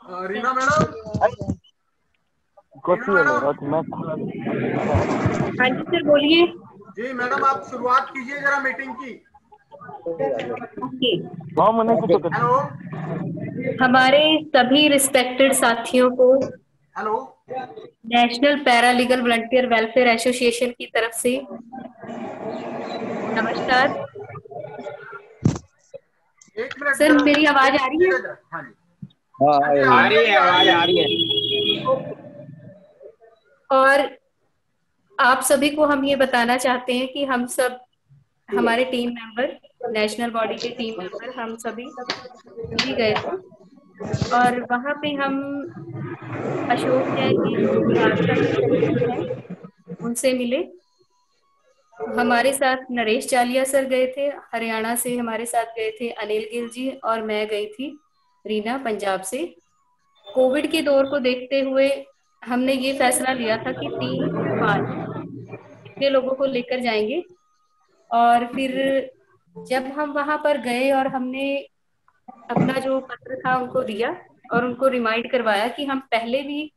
Reena madam. कुछ Reena madam. मैं हाँ जी सर, बोलिए। जी मैडम, आप शुरुआत कीजिए जरा मीटिंग की। ओके। हाँ मैंने कुछ हेलो। हमारे सभी रिस्पेक्टेड साथियों को hello. National paralegal volunteer welfare association की तरफ से नमस्कार। एक मिनट सर, जरा मेरी आवाज वेट आ रही है? कीजिएगा जरा। हाँ जी। हाँ हाँ जी, आ रही है, आ रही है। आ रही है। ओके। और आप सभी को हम ये बताना चाहते हैं कि हम सब, हमारे टीम मेंबर, नेशनल बॉडी के टीम मेंबर, हम सभी दिल्ली गए थे और वहां पे हम अशोक जैन जी जो भाजपा के सेक्रेटरी हैं उनसे मिले। हमारे साथ नरेश चालिया सर गए थे, हरियाणा से हमारे साथ गए थे अनिल गिल जी, और मैं गई थी रीना, पंजाब से। कोविड के दौर को देखते हुए हमने ये फैसला लिया था कि 3 या 5 इतने लोगों को लेकर जाएंगे। और फिर जब हम वहां पर गए और हमने अपना जो पत्र था उनको दिया और उनको रिमाइंड करवाया कि हम पहले भी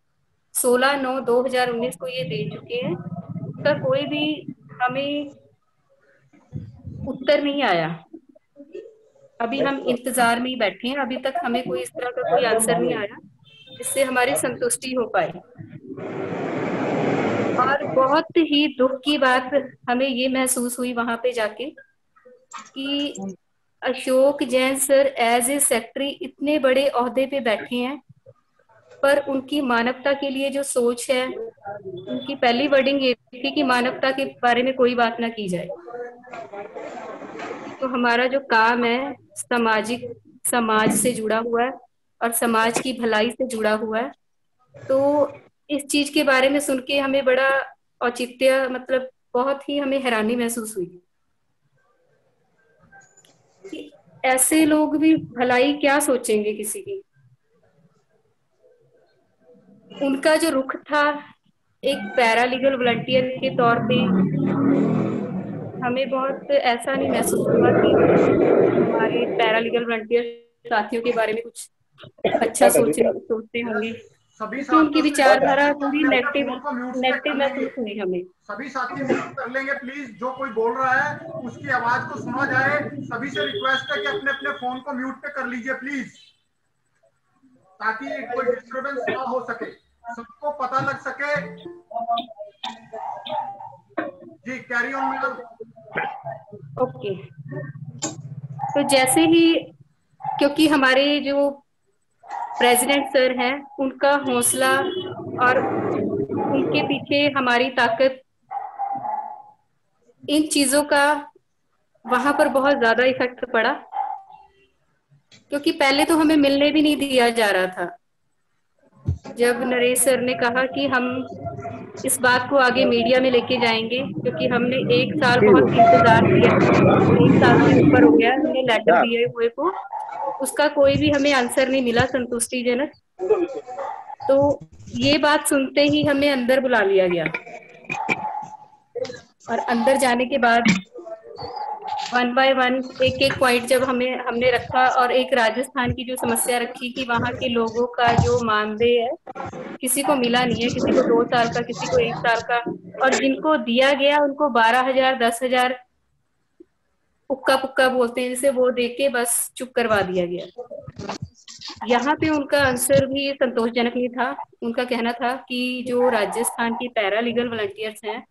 16/9/2019 को ये दे चुके हैं, उसका कोई भी हमें उत्तर नहीं आया। अभी हम इंतजार में ही बैठे हैं, अभी तक हमें कोई इस तरह का कोई आंसर नहीं आया जिससे हमारी संतुष्टि हो पाए। और बहुत ही दुख की बात हमें ये महसूस हुई वहां पे जाके कि Ashok Jain sir as a secretary इतने बड़े ओहदे पे बैठे हैं, पर उनकी मानवता के लिए जो सोच है, उनकी पहली वर्डिंग ये थी कि मानवता के बारे में कोई बात ना की जाए। तो हमारा जो काम है सामाजिक, समाज से जुड़ा हुआ है और समाज की भलाई से जुड़ा हुआ है। तो इस चीज के बारे में सुन के हमें बड़ा औचित्य, मतलब बहुत ही हमें हैरानी महसूस हुई कि ऐसे लोग भी भलाई क्या सोचेंगे किसी की। उनका जो रुख था एक पैरालीगल वॉलंटियर के तौर पे, हमें बहुत ऐसा नहीं महसूस हुआ कि हमारे पैरालीगल वॉलंटियर साथियों के बारे में कुछ अच्छा सोचते होंगे, सभी क्योंकि उनकी साथियों से रिक्वेस्ट विचारधारा है कि पूरी अपने अपने नेगेटिव फोन को म्यूट पे नेगेटिव कर लेंगे। महसूस हुई हमें। सभी साथी म्यूट कर लेंगे प्लीज। जो कोई बोल रहा है उसकी आवाज को सुना जाए। सभी से रिक्वेस्ट है कि अपने अपने फोन को म्यूट पे कर लीजिए प्लीज, ताकि कोई डिस्टरबेंस ना हो सके, सबको पता लग सके। जी कैरी ऑन मैडम। ओके। तो जैसे ही, क्योंकि हमारे जो प्रेसिडेंट सर हैं उनका हौसला और उनके पीछे हमारी ताकत, इन चीजों का वहां पर बहुत ज्यादा इफेक्ट पड़ा। क्योंकि पहले तो हमें मिलने भी नहीं दिया जा रहा था। जब नरेश सर ने कहा कि हम इस बात को आगे मीडिया में लेके जाएंगे, क्योंकि हमने 1 साल बहुत इंतजार किया, 1 साल से ऊपर हो गया हमने लेटर दिए हुए को, उसका कोई भी हमें आंसर नहीं मिला संतुष्टिजनक। तो ये बात सुनते ही हमें अंदर बुला लिया गया और अंदर जाने के बाद 1 बाय 1 एक एक पॉइंट जब हमने रखा, और एक राजस्थान की जो समस्या रखी कि वहां के लोगों का जो मानदेय है किसी को मिला नहीं है, किसी को 2 साल का, किसी को 1 साल का, और जिनको दिया गया उनको 12,000, 10,000 उक्का पुक्का बोलते हैं जिसे, वो दे के बस चुप करवा दिया गया। यहाँ पे उनका आंसर भी संतोषजनक नहीं था। उनका कहना था कि जो राजस्थान की पैरालीगल वॉलंटियर्स हैं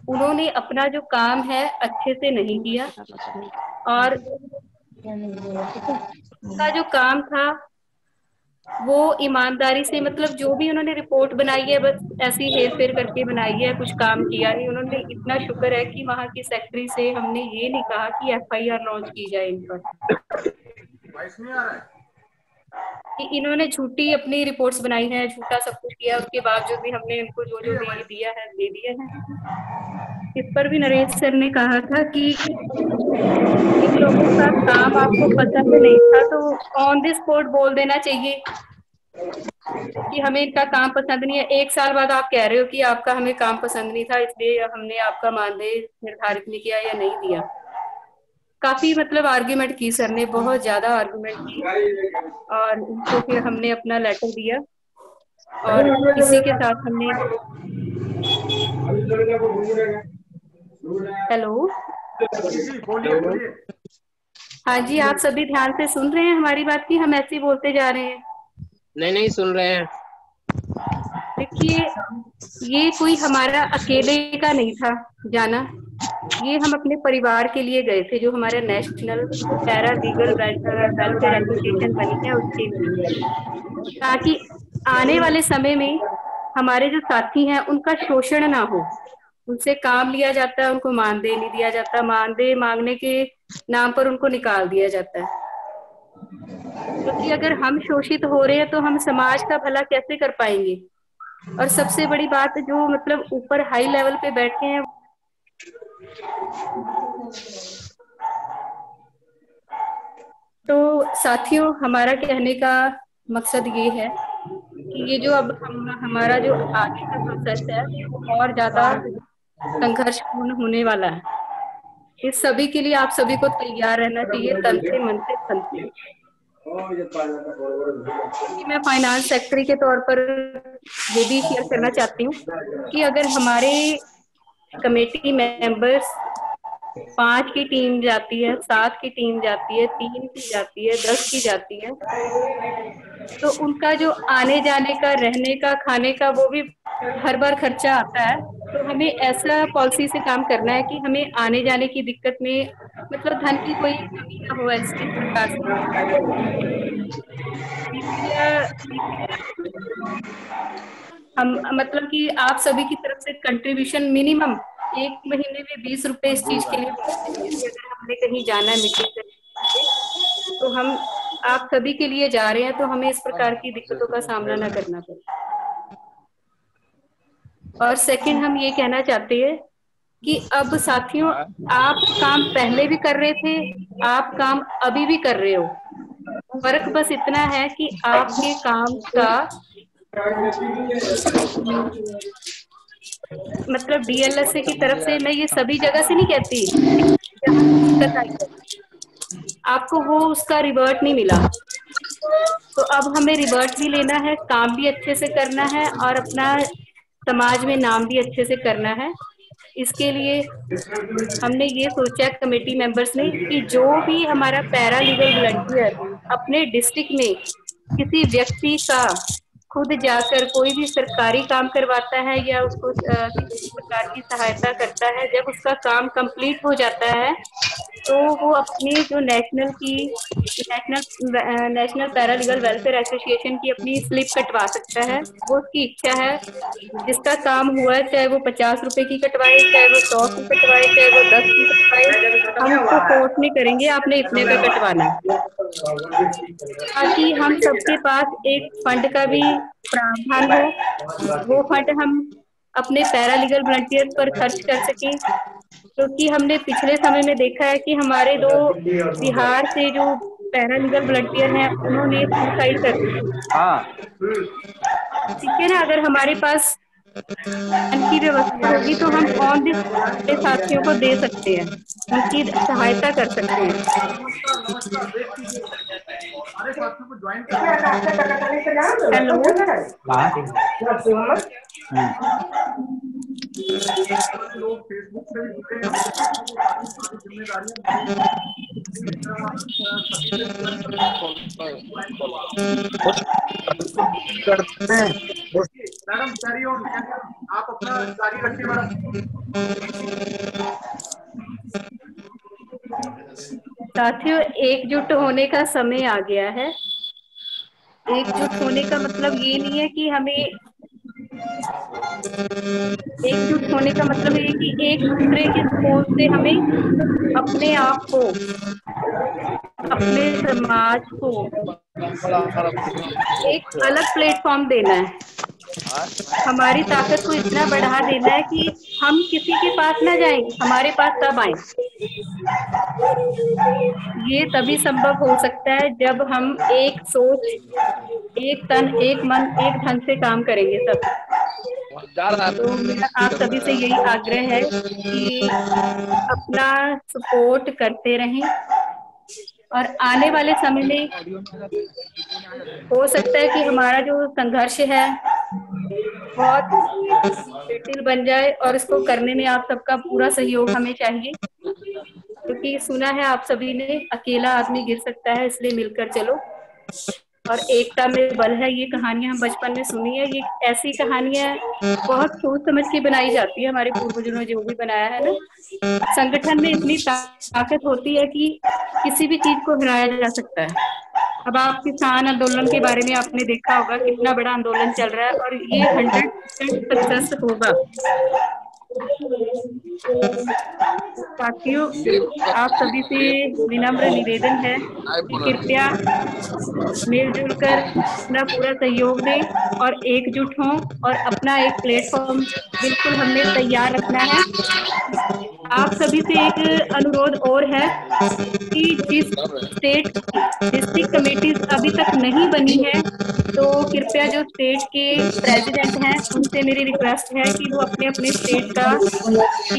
उन्होंने अपना जो काम है अच्छे से नहीं किया, और उनका जो काम था वो ईमानदारी से, मतलब जो भी उन्होंने रिपोर्ट बनाई है बस ऐसी हेर फेर करके बनाई है, कुछ काम किया नहीं उन्होंने। इतना शुक्र है कि वहां की सेक्रेटरी से हमने ये नहीं कहा कि FIR लॉन्च की जाए इन पर, वॉइस नहीं आ रहा है। कि इन्होंने झूठी अपनी रिपोर्ट्स बनाई हैं, झूठा सब कुछ किया, उसके बावजूद भी हमने इनको जो जो दिया है दे दिया है। इस पर भी नरेश सर ने कहा था कि इन लोगों का काम आपको पसंद नहीं था तो ऑन द स्पॉट बोल देना चाहिए कि हमें इनका काम पसंद नहीं है। 1 साल बाद आप कह रहे हो कि आपका हमें काम पसंद नहीं था इसलिए हमने आपका मानदेय निर्धारित नहीं किया या नहीं दिया। काफी मतलब आर्ग्यूमेंट की सर ने, बहुत ज्यादा आर्ग्यूमेंट की, और उनको फिर हमने अपना लेटर दिया और इसी के साथ हमने। हेलो, जी बोलिए बोलिए। हाँ जी, आप सभी ध्यान से सुन रहे हैं हमारी बात की? हम ऐसे ही बोलते जा रहे हैं? नहीं सुन रहे हैं। देखिए, ये कोई हमारा अकेले का नहीं था जाना, ये हम अपने परिवार के लिए गए थे, जो हमारा national para legal welfare association बनी है उसके लिए, ताकि आने वाले समय में हमारे जो साथी हैं उनका शोषण ना हो। उनसे काम लिया जाता है, उनको मानदेय नहीं दिया जाता, मानदेय मांगने के नाम पर उनको निकाल दिया जाता है। क्योंकि अगर हम शोषित हो रहे हैं तो हम समाज का भला कैसे कर पाएंगे? और सबसे बड़ी बात, जो मतलब ऊपर हाई लेवल पे बैठे हैं, तो साथियों हमारा कहने का मकसद ये है कि ये जो अब हमारा जो आगे का प्रोसेस है वो और ज्यादा संघर्षपूर्ण होने वाला है। इस सभी के लिए आप सभी को तैयार रहना चाहिए, तन से, मन से, धन से। मैं फाइनेंस सेक्रेटरी के तौर पर ये भी शेयर करना चाहती हूँ कि अगर हमारे कमेटी मेंबर्स 5 की टीम जाती है, 7 की टीम जाती है, 3 की जाती है, 10 की जाती है, तो उनका जो आने जाने का, रहने का, खाने का, वो भी हर बार खर्चा आता है। तो हमें ऐसा पॉलिसी से काम करना है कि हमें आने जाने की दिक्कत में मतलब धन की कोई कमी ना हो। इस प्रकार से हम मतलब कि आप सभी की तरफ से कंट्रीब्यूशन मिनिमम 1 महीने में 20 रुपए इस चीज के लिए अगर हमने कहीं जाना है मीटिंग करने, तो हम आप सभी के लिए जा रहे हैं, तो हमें इस प्रकार की दिक्कतों का सामना ना करना पड़े। और सेकंड, हम ये कहना चाहते हैं कि अब साथियों, आप काम पहले भी कर रहे थे, आप काम अभी भी कर रहे हो, फर्क बस इतना है कि आपके काम का मतलब डीएलएसए की तरफ से, मैं ये सभी जगह से नहीं कहती, आपको वो उसका रिवर्ट नहीं मिला, तो अब हमें रिवर्ट भी लेना है, काम भी अच्छे से करना है और अपना समाज में नाम भी अच्छे से करना है। इसके लिए हमने ये सोचा कमेटी मेंबर्स ने कि जो भी हमारा पैरा लीगल वॉलंटियर अपने डिस्ट्रिक्ट में किसी व्यक्ति का खुद जाकर कोई भी सरकारी काम करवाता है या उसको किसी प्रकार की सहायता करता है, जब उसका काम कंप्लीट हो जाता है तो वो अपनी जो national para legal welfare association की अपनी स्लिप कटवा सकता है। वो उसकी इच्छा है, जिसका काम हुआ है, चाहे वो 50 रुपए की कटवाए, चाहे वो 100 की कटवाए, चाहे वो 10 की कटवाए, हम उसको फोर्स नहीं करेंगे आपने इतने का कटवाना, ताकि हम सबके पास एक फंड का भी प्रावधान हो। वो फंड हम अपने पैरा लीगल वॉलंटियर पर खर्च कर सकें, क्योंकि हमने पिछले समय में देखा है कि हमारे 2 बिहार से जो पैरा लीगल वॉलंटियर हैं उन्होंने सुसाइड कर दिया। ठीक है ना, अगर हमारे पास धन की व्यवस्था होगी तो हम ऑन दिस साथियों को दे सकते हैं, उनकी सहायता कर सकते हैं। हेलो, लोग फेसबुक से भी जुड़े हैं, मैडम जारी और आप अपना जारी रखिए मैडम। साथियों, एकजुट होने का समय आ गया है। एकजुट होने का मतलब ये नहीं है कि हमें, एकजुट होने का मतलब ये कि एक दूसरे के सपोर्ट से हमें अपने आप को, अपने समाज को एक अलग प्लेटफॉर्म देना है, हमारी ताकत को इतना बढ़ा देना है कि हम किसी के पास ना जाएं, हमारे पास तब आए। ये तभी संभव हो सकता है जब हम एक सोच, एक तन, एक मन, एक धन से काम करेंगे सब। तो मेरा आप सभी से यही आग्रह है कि अपना सपोर्ट करते रहें और आने वाले समय में हो सकता है कि हमारा जो संघर्ष है बहुत जटिल बन जाए और इसको करने में आप सबका पूरा सहयोग हमें चाहिए, क्योंकि सुना है आप सभी ने अकेला आदमी गिर सकता है, इसलिए मिलकर चलो और एकता में बल है। ये कहानियां हम बचपन में सुनी है, ये ऐसी कहानियां बहुत सोच समझ के बनाई जाती है, हमारे पूर्वजों ने जो भी बनाया है ना। संगठन में इतनी ताकत होती है कि किसी भी चीज को हराया जा सकता है। अब आप किसान आंदोलन के बारे में आपने देखा होगा, कितना बड़ा आंदोलन चल रहा है और ये 100% सक्सेस होगा। साथियों, आप सभी से विनम्र निवेदन है कि कृपया मिलजुल कर अपना पूरा सहयोग दें और एकजुट हों और अपना एक प्लेटफॉर्म बिल्कुल हमने तैयार रखना है। आप सभी से एक अनुरोध और है कि जिस स्टेट डिस्ट्रिक्ट कमेटीज अभी तक नहीं बनी है, तो कृपया जो स्टेट के प्रेसिडेंट हैं उनसे मेरी रिक्वेस्ट है कि वो अपने अपने स्टेट का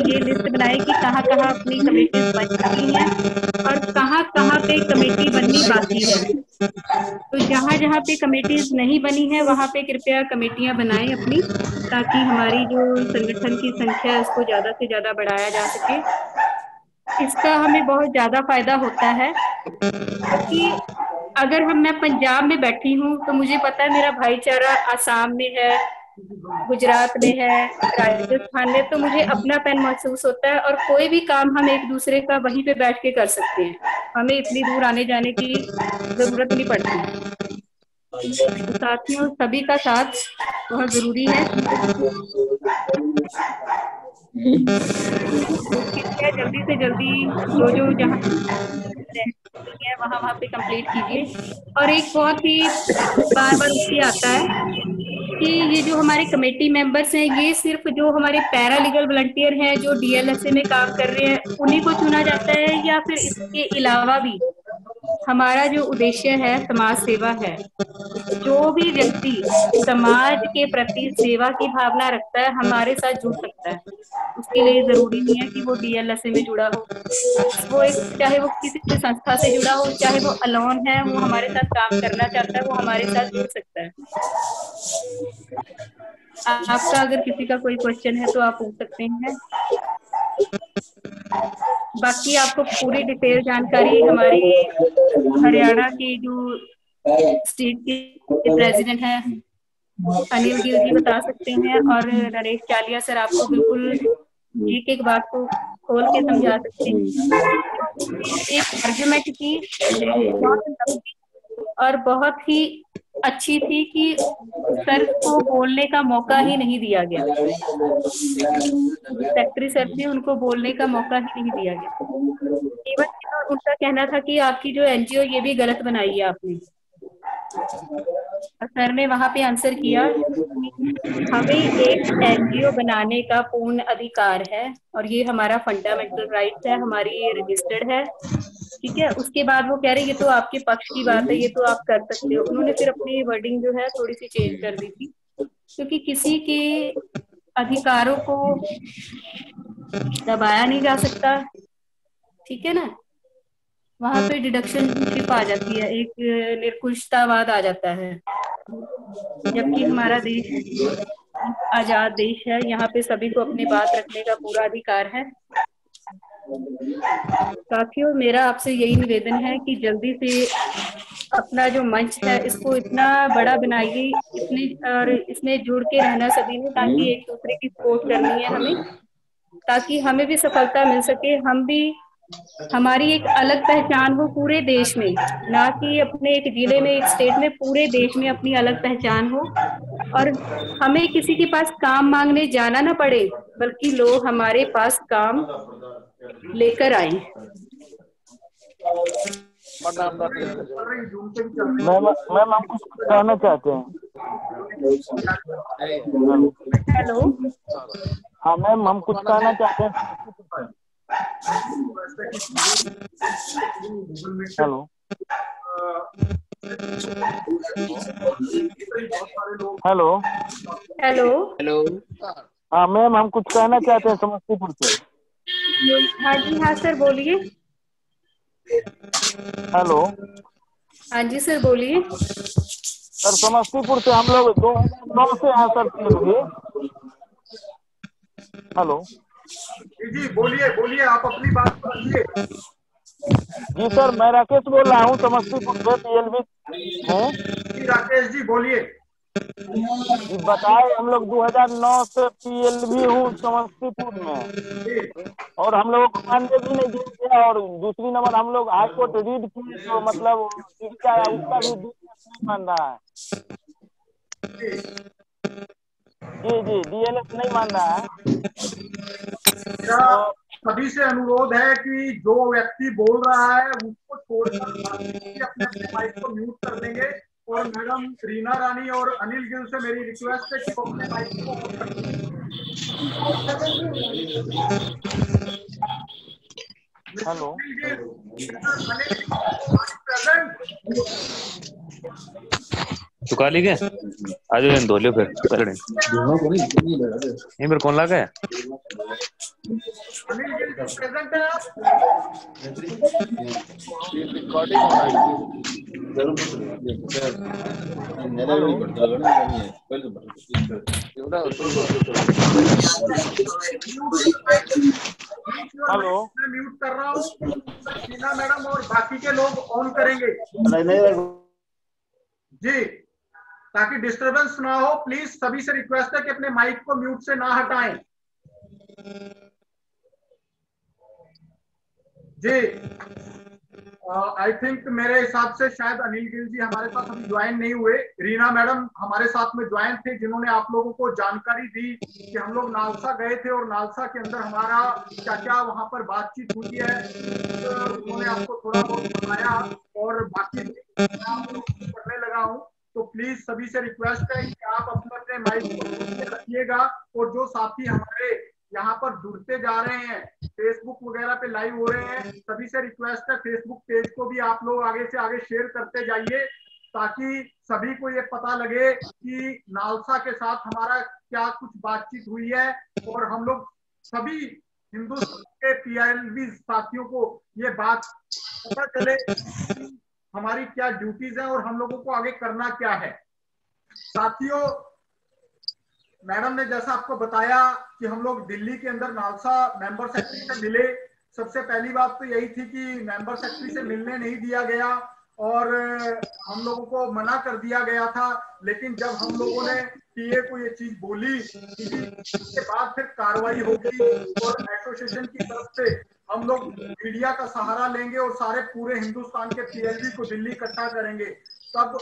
ये लिस्ट बनाए कि कहाँ कहाँ अपनी कमेटीज बन चुकी हैं और कहाँ कहाँ पे कमेटी बननी बाकी है। तो जहाँ जहाँ पे कमेटीज नहीं बनी है वहाँ पे कृपया कमेटियां बनाएं अपनी, ताकि हमारी जो संगठन की संख्या है उसको ज्यादा से ज्यादा बढ़ाया जा सके। इसका हमें बहुत ज्यादा फायदा होता है, क्योंकि अगर मैं पंजाब में बैठी हूँ तो मुझे पता है मेरा भाईचारा आसाम में है, गुजरात में है, राजस्थान में, तो मुझे अपनापन महसूस होता है और कोई भी काम हम एक दूसरे का वहीं पे बैठ के कर सकते हैं, हमें इतनी दूर आने जाने की जरूरत नहीं पड़ती। तो साथियों, सभी का साथ बहुत जरूरी है। तो जल्दी से जल्दी जो जहाँ वहाँ पे कंप्लीट कीजिए। और एक बहुत ही बार बार उससे आता है कि ये जो हमारे कमेटी मेंबर्स हैं, ये सिर्फ जो हमारे पैरालीगल वॉलंटियर हैं जो डीएलएसए में काम कर रहे हैं उन्हीं को चुना जाता है, या फिर इसके अलावा भी हमारा जो उद्देश्य है समाज सेवा है। जो भी व्यक्ति समाज के प्रति सेवा की भावना रखता है हमारे साथ जुड़ सकता है। उसके लिए जरूरी नहीं है कि वो डीएलएसए में जुड़ा हो, वो चाहे वो किसी संस्था से जुड़ा हो, चाहे वो अलोन है, वो हमारे साथ काम करना चाहता है, वो हमारे साथ जुड़ सकता है। आपका अगर किसी का कोई क्वेश्चन है तो आप पूछ सकते हैं। बाकी आपको पूरी डिटेल जानकारी हमारी हरियाणा की जो स्टेट के प्रेसिडेंट हैं अनिल गिल जी बता सकते हैं, और नरेश चालिया सर आपको बिल्कुल एक एक बात को खोल के समझा सकते हैं। एक आर्गुमेंट की और बहुत ही अच्छी थी कि सर को बोलने का मौका ही नहीं दिया गया, सेक्रेटरी सर थे उनको बोलने का मौका ही नहीं दिया गया। केवल उनका कहना था कि आपकी जो एनजीओ ये भी गलत बनाई है आपने। सर ने वहां पे आंसर किया, हमें एक एनजीओ बनाने का पूर्ण अधिकार है और ये हमारा फंडामेंटल राइट है, हमारी ये रजिस्टर्ड है, ठीक है। उसके बाद वो कह रहे ये तो आपके पक्ष की बात है, ये तो आप कर सकते हो। उन्होंने फिर अपनी वर्डिंग जो है थोड़ी सी चेंज कर दी थी, क्योंकि किसी के अधिकारों को दबाया नहीं जा सकता, ठीक है ना। वहां पे डिडक्शनशिप आ जाती है, एक निरकुशतावाद आ जाता है, जबकि हमारा देश आजाद देश है, यहाँ पे सभी को अपनी बात रखने का पूरा अधिकार है। साथियों, मेरा आपसे यही निवेदन है कि जल्दी से अपना जो मंच है इसको इतना बड़ा बनाइए, और इसमें जुड़ के रहना सभी ने, ताकि एक दूसरे की सपोर्ट करनी है हमें, ताकि हमें भी सफलता मिल सके, हम भी हमारी एक अलग पहचान हो पूरे देश में, ना कि अपने एक जिले में, एक स्टेट में, पूरे देश में अपनी अलग पहचान हो, और हमें किसी के पास काम मांगने जाना ना पड़े, बल्कि लोग हमारे पास काम लेकर आए। मैम आप कुछ कहना चाहते हैं? हेलो, हाँ मैम, हम कुछ कहना चाहते हैं। हेलो, बहुत सारे लोग। Hello hello. हेलो। हाँ मैम, हम कुछ कहना चाहते हैं समस्तीपुर से। हाँ जी, हाँ सर बोलिए। हेलो हाँ जी सर बोलिए। सर, समस्तीपुर से हम लोग 2009 से हैं सर PLV। हेलो जी जी बोलिए बोलिए, आप अपनी बात को रखिए। जी सर, मैं राकेश बोल रहा हूँ समस्तीपुर से PLV हूँ। जी राकेश जी बोलिए। जी बताए, हम लोग 2009 से PLV हूँ समस्तीपुर में, जी और हम लोगों को मानदेय भी नहीं दिया गया। और दूसरी नंबर, हम लोग हाई कोर्ट रीड किए तो मतलब शिक्षा है उसका भी DLS नहीं मान रहा है। जी जी DLS नहीं मान रहा है। मेरा तो सभी से अनुरोध है कि जो व्यक्ति बोल रहा है उसको छोड़कर बाकी अपने अपने माइक को म्यूट कर लेंगे। और मैडम रीना रानी और अनिल गिल से मेरी रिक्वेस्ट है कि वो अपने माइक को ऑन कर हेलो लीजिए। अनिल प्रेजेंट। चुका ली क्या? आज धो लियो फिर कर मेरे कौन लगा है? अनिल गिल जी प्रेजेंट है आप? रिकॉर्डिंग हो रही है। हेलो मैं म्यूट कर रहा हूँ। रीना मैडम और बाकी के लोग ऑन करेंगे जी, ताकि डिस्टरबेंस ना हो। प्लीज सभी से रिक्वेस्ट है कि अपने माइक को म्यूट से ना हटाएं जी। आई थिंक मेरे हिसाब से शायद अनिल गिल जी हमारे साथ अभी ज्वाइन नहीं हुए। रीना मैडम हमारे साथ में ज्वाइन थे, जिन्होंने आप लोगों को जानकारी दी कि हम लोग नालसा गए थे और नालसा के अंदर हमारा क्या क्या वहां पर बातचीत हुई है। उन्होंने आपको थोड़ा बहुत बताया और बाकी करने लगा हूँ। तो प्लीज सभी से रिक्वेस्ट है कि आप अपने अपने माइक को रखिएगा। और जो साथी हमारे यहाँ पर जुड़ते जा रहे हैं, फेसबुक वगैरह पे लाइव हो रहे हैं, सभी से रिक्वेस्ट है फेसबुक पेज को भी आप लोग आगे से आगे शेयर करते जाइए, ताकि सभी को ये पता लगे कि नालसा के साथ हमारा क्या कुछ बातचीत हुई है। और हम लोग सभी हिंदुस्तान के PLV साथियों को ये बात पता चले कि हमारी क्या ड्यूटीज है और हम लोगों को आगे करना क्या है। साथियों, मैडम ने जैसा आपको बताया कि हम लोग दिल्ली के अंदर नालसा मेंबर सेक्रेटरी से मिले। सबसे पहली बात तो यही थी कि मेंबर सेक्रेटरी से मिलने नहीं दिया गया और हम लोगों को मना कर दिया गया था। लेकिन जब हम लोगों ने PA को ये चीज बोली, उसके बाद फिर कार्रवाई होगी और एसोसिएशन की तरफ से हम लोग मीडिया का सहारा लेंगे और सारे पूरे हिंदुस्तान के PLV को दिल्ली इकट्ठा करेंगे। तब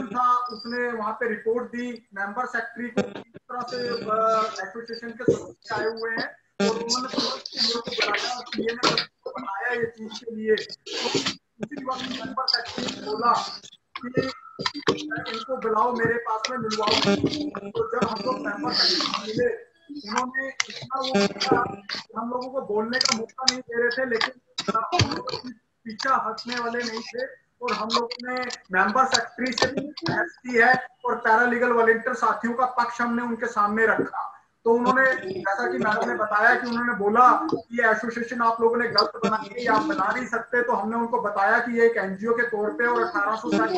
था, उसने वहां पे रिपोर्ट दी मेंबर सेक्रेटरी को, किस तरह से एसोसिएशन के सदस्य आए हुए हैं और उन्होंने मेरे को बुलाया और PA ने बताया ये चीज के लिए। तो उसी वक्त मेंबर सेक्रेटरी ने बोला कि इनको बुलाओ, मेरे पास में मिलवाओ। तो जब हम लोग मेंबर सेक्रेटरी मिले, उन्होंने इतना वो किया, हम लोगों को बोलने का मौका नहीं दे रहे थे, लेकिन पीछा हटने वाले नहीं थे। और हम लोगों ने मेंबर सेक्रेटरी से बहस की है और पैरालीगल वॉलंटियर साथियों का पक्ष हमने उनके सामने रखा। तो उन्होंने, जैसा कि मैडम ने बताया कि उन्होंने बोला कि ये एसोसिएशन आप लोगों ने गलत बनाई है, आप बना नहीं सकते। तो हमने उनको बताया कि ये एक NGO के तौर पे और 1860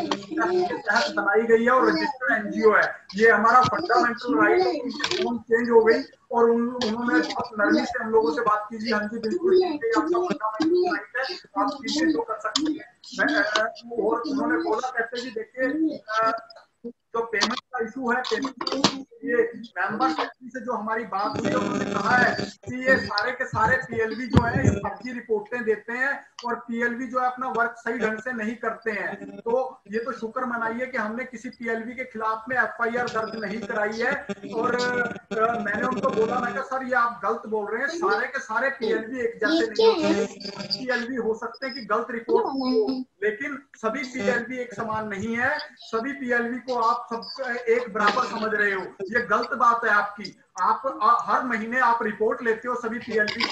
के तहत बनाई गई है और रजिस्टर्ड NGO है। ये हमारा फंडामेंटल राइट है। उनकी फोन चेंज हो गई और उन्होंने बहुत नरमी से हम लोगों से बात की। जी हाँ जी बिल्कुल ठीक है, आपका फंडामेंटल राइट है, आप कीजिए जो कर सकते हैं। और उन्होंने बोला, कहते जी देखिए जो पेमेंट का इशू है, पेमेंट ये मेंबर सेक्रेटरी से जो हमारी बात हुई है, उन्होंने कहा है कि ये सारे के सारे PLV जो है ये फर्जी रिपोर्टें देते हैं और PLV जो है अपना वर्क सही ढंग से नहीं करते हैं। तो ये तो शुक्र मनाइए कि हमने किसी PLV के खिलाफ में FIR दर्ज नहीं कराई है। और मैंने उनको बोला, मैं कहा सर ये आप गलत बोल रहे हैं, सारे के सारे PLV एक जैसे नहीं होते। PLV हो सकते हैं कि गलत रिपोर्ट हो, लेकिन सभी PLV एक समान नहीं है। सभी PLV को आप सब एक बराबर समझ रहे हो, ये गलत बात है आपकी। आप हर महीने आप रिपोर्ट लेते हो सभी PLV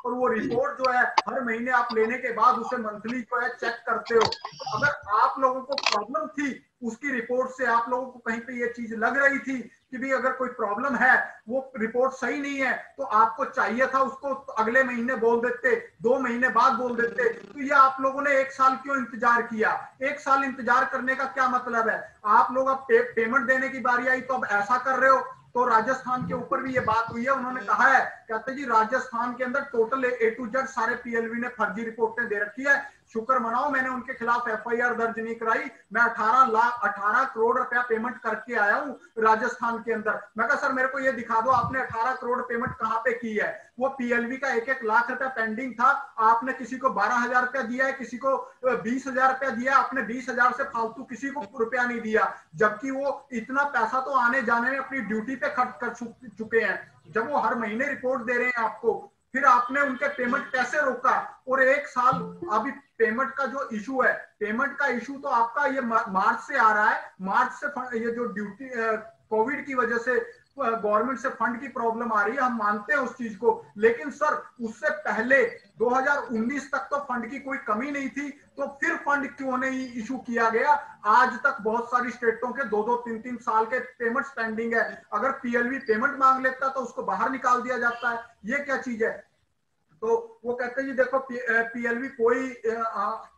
और वो रिपोर्ट जो है हर महीने आप लेने के बाद उसे मंथली जो है चेक करते हो। तो अगर आप लोगों को प्रॉब्लम थी, उसकी रिपोर्ट से आप लोगों को कहीं पे ये चीज लग रही थी कि भी अगर कोई प्रॉब्लम है, वो रिपोर्ट सही नहीं है, तो आपको चाहिए था उसको अगले महीने बोल देते, 2 महीने बाद बोल देते। तो ये आप लोगों ने 1 साल क्यों इंतजार किया? 1 साल इंतजार करने का क्या मतलब है? आप लोग अब पेमेंट देने की बारी आई तो अब ऐसा कर रहे हो। तो राजस्थान के ऊपर भी ये बात हुई है, उन्होंने कहा है, कहते जी राजस्थान के अंदर टोटल A to Z सारे PLV ने फर्जी रिपोर्टें दे रखी है। शुक्र मनाओ मैंने उनके खिलाफ FIR दर्ज नहीं कराई। मैं 18 करोड़ रुपया पेमेंट करके आया हूँ राजस्थान के अंदर। मैं कहा सर मेरे को ये दिखा दो आपने 18 करोड़ पेमेंट कहाँ पे की है। वो PLV का 1-1 लाख रुपया पेंडिंग था, आपने किसी को 12,000 रुपया दिया है, किसी को 20,000 रुपया दिया, आपने 20,000 से फालतू किसी को रुपया नहीं दिया, जबकि वो इतना पैसा तो आने जाने में अपनी ड्यूटी पे खर्च कर चुके हैं। जब वो हर महीने रिपोर्ट दे रहे हैं आपको, फिर आपने उनके पेमेंट कैसे रोका? और 1 साल अभी पेमेंट का जो इशू है, पेमेंट का इशू तो आपका ये मार्च से आ रहा है। मार्च से ये जो ड्यूटी कोविड की वजह से गवर्नमेंट से फंड की प्रॉब्लम आ रही है, हम मानते हैं उस चीज को, लेकिन सर उससे पहले 2019 तक तो फंड की कोई कमी नहीं थी, तो फिर फंड क्यों नहीं इशू किया गया? आज तक बहुत सारी स्टेटों के 2-2, 3-3 साल के पेमेंट पेंडिंग है। अगर PLV पेमेंट मांग लेता तो उसको बाहर निकाल दिया जाता है। ये क्या चीज है? तो वो कहते हैं जी देखो PLV कोई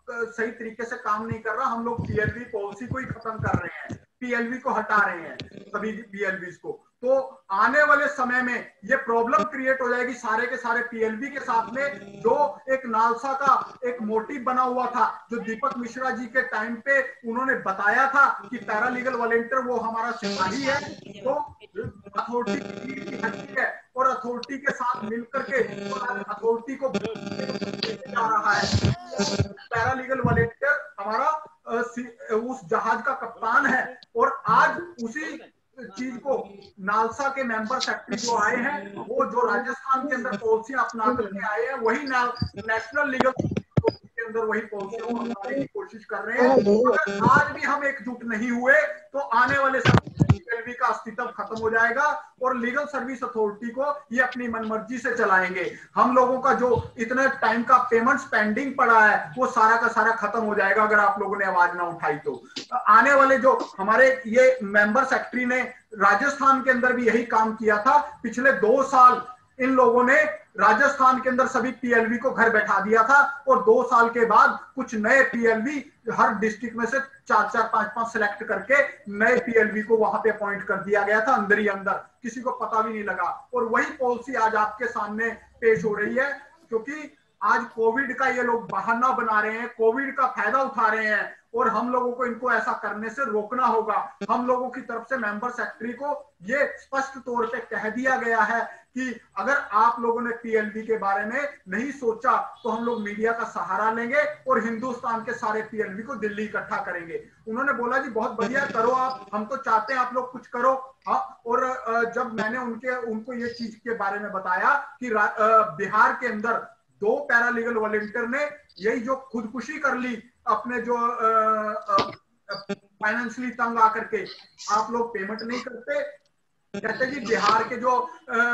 सही तरीके से काम नहीं कर रहा, हम लोग PLV पॉलिसी को ही खत्म कर रहे हैं, PLV को हटा रहे हैं सभी PLVs को। तो आने वाले समय में ये प्रॉब्लम क्रिएट हो जाएगी सारे के सारे PLV के साथ में। जो एक नालसा का एक मोटिव बना हुआ था, जो दीपक मिश्रा जी के टाइम पे उन्होंने बताया था कि पैरालीगल वॉलंटियर वो हमारा सिपाही है, तो अथॉरिटी की हस्ती है और अथॉरिटी के साथ मिलकर के अथॉरिटी को जा रहा है। पैरालीगल वॉलंटियर हमारा उस जहाज का कप्तान है, और आज उसी चीज को नालसा के मेंबर सेक्रेटरी जो आए हैं, वो जो राजस्थान के अंदर पॉलिसी अपना करके आए हैं, वही नेशनल लीगल के अंदर वही पॉलिसी को अपनाने की कोशिश कर रहे हैं। अगर आज भी हम एकजुट नहीं हुए तो आने वाले समय PLV का अस्तित्व खत्म हो जाएगा और लीगल सर्विस अथॉरिटी को ये अपनी मनमर्जी से चलाएंगे। हम लोगों का जो इतने टाइम का पेमेंट्स पेंडिंग पड़ा है वो सारा का सारा खत्म हो जाएगा अगर आप लोगों ने आवाज ना उठाई तो। आने वाले जो हमारे ये मेंबर सेक्रेटरी ने राजस्थान के अंदर भी यही काम किया था। पिछले 2 साल इन लोगों ने राजस्थान के अंदर सभी PLV को घर बैठा दिया था, और 2 साल के बाद कुछ नए PLV हर डिस्ट्रिक्ट में से 4-4, 5-5 सिलेक्ट करके नए PLV को वहां पे अपॉइंट कर दिया गया था अंदर ही अंदर, किसी को पता भी नहीं लगा। और वही पॉलिसी आज आपके सामने पेश हो रही है, क्योंकि आज कोविड का ये लोग बहाना बना रहे हैं, कोविड का फायदा उठा रहे हैं, और हम लोगों को इनको ऐसा करने से रोकना होगा। हम लोगों की तरफ से मेंबर सेक्रेटरी को ये स्पष्ट तौर पे कह दिया गया है कि अगर आप लोगों ने PLV के बारे में नहीं सोचा तो हम लोग मीडिया का सहारा लेंगे और हिंदुस्तान के सारे PLV को दिल्ली इकट्ठा करेंगे। उन्होंने बोला जी बहुत बढ़िया करो आप, हम तो चाहते हैं आप लोग कुछ करो। हाँ, और जब मैंने उनको ये चीज के बारे में बताया कि बिहार के अंदर 2 पैरालीगल वॉलंटियर ने यही जो खुदकुशी कर ली अपने जो फाइनेंशियली तंग आकर के, आप लोग पेमेंट नहीं करते, कहते जी बिहार के जो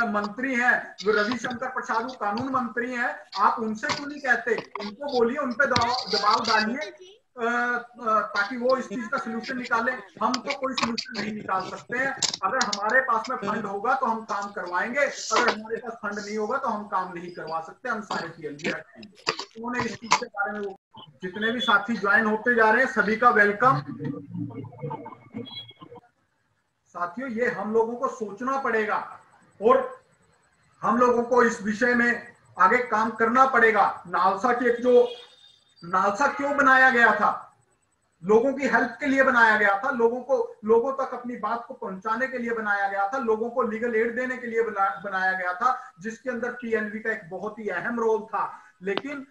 मंत्री हैं रविशंकर प्रसाद कानून मंत्री हैं, आप उनसे क्यों नहीं कहते, उनको बोलिए, उन पे दबाव डालिए ताकि वो इस चीज का सोल्यूशन निकालें। हम तो कोई सोल्यूशन नहीं निकाल सकते हैं। अगर हमारे पास में फंड होगा तो हम काम करवाएंगे, अगर हमारे पास फंड नहीं होगा तो हम काम नहीं करवा सकते, हम सारे PLV रखेंगे। उन्होंने इस चीज के बारे में, जितने भी साथी ज्वाइन होते जा रहे हैं सभी का वेलकम। साथियों ये हम लोगों को सोचना पड़ेगा और हम लोगों को इस विषय में आगे काम करना पड़ेगा। नालसा क्यों बनाया गया था? लोगों की हेल्प के लिए बनाया गया था, लोगों तक अपनी बात को पहुंचाने के लिए बनाया गया था, लोगों को लीगल एड देने के लिए बनाया गया था, जिसके अंदर PLV का एक बहुत ही अहम रोल था। लेकिन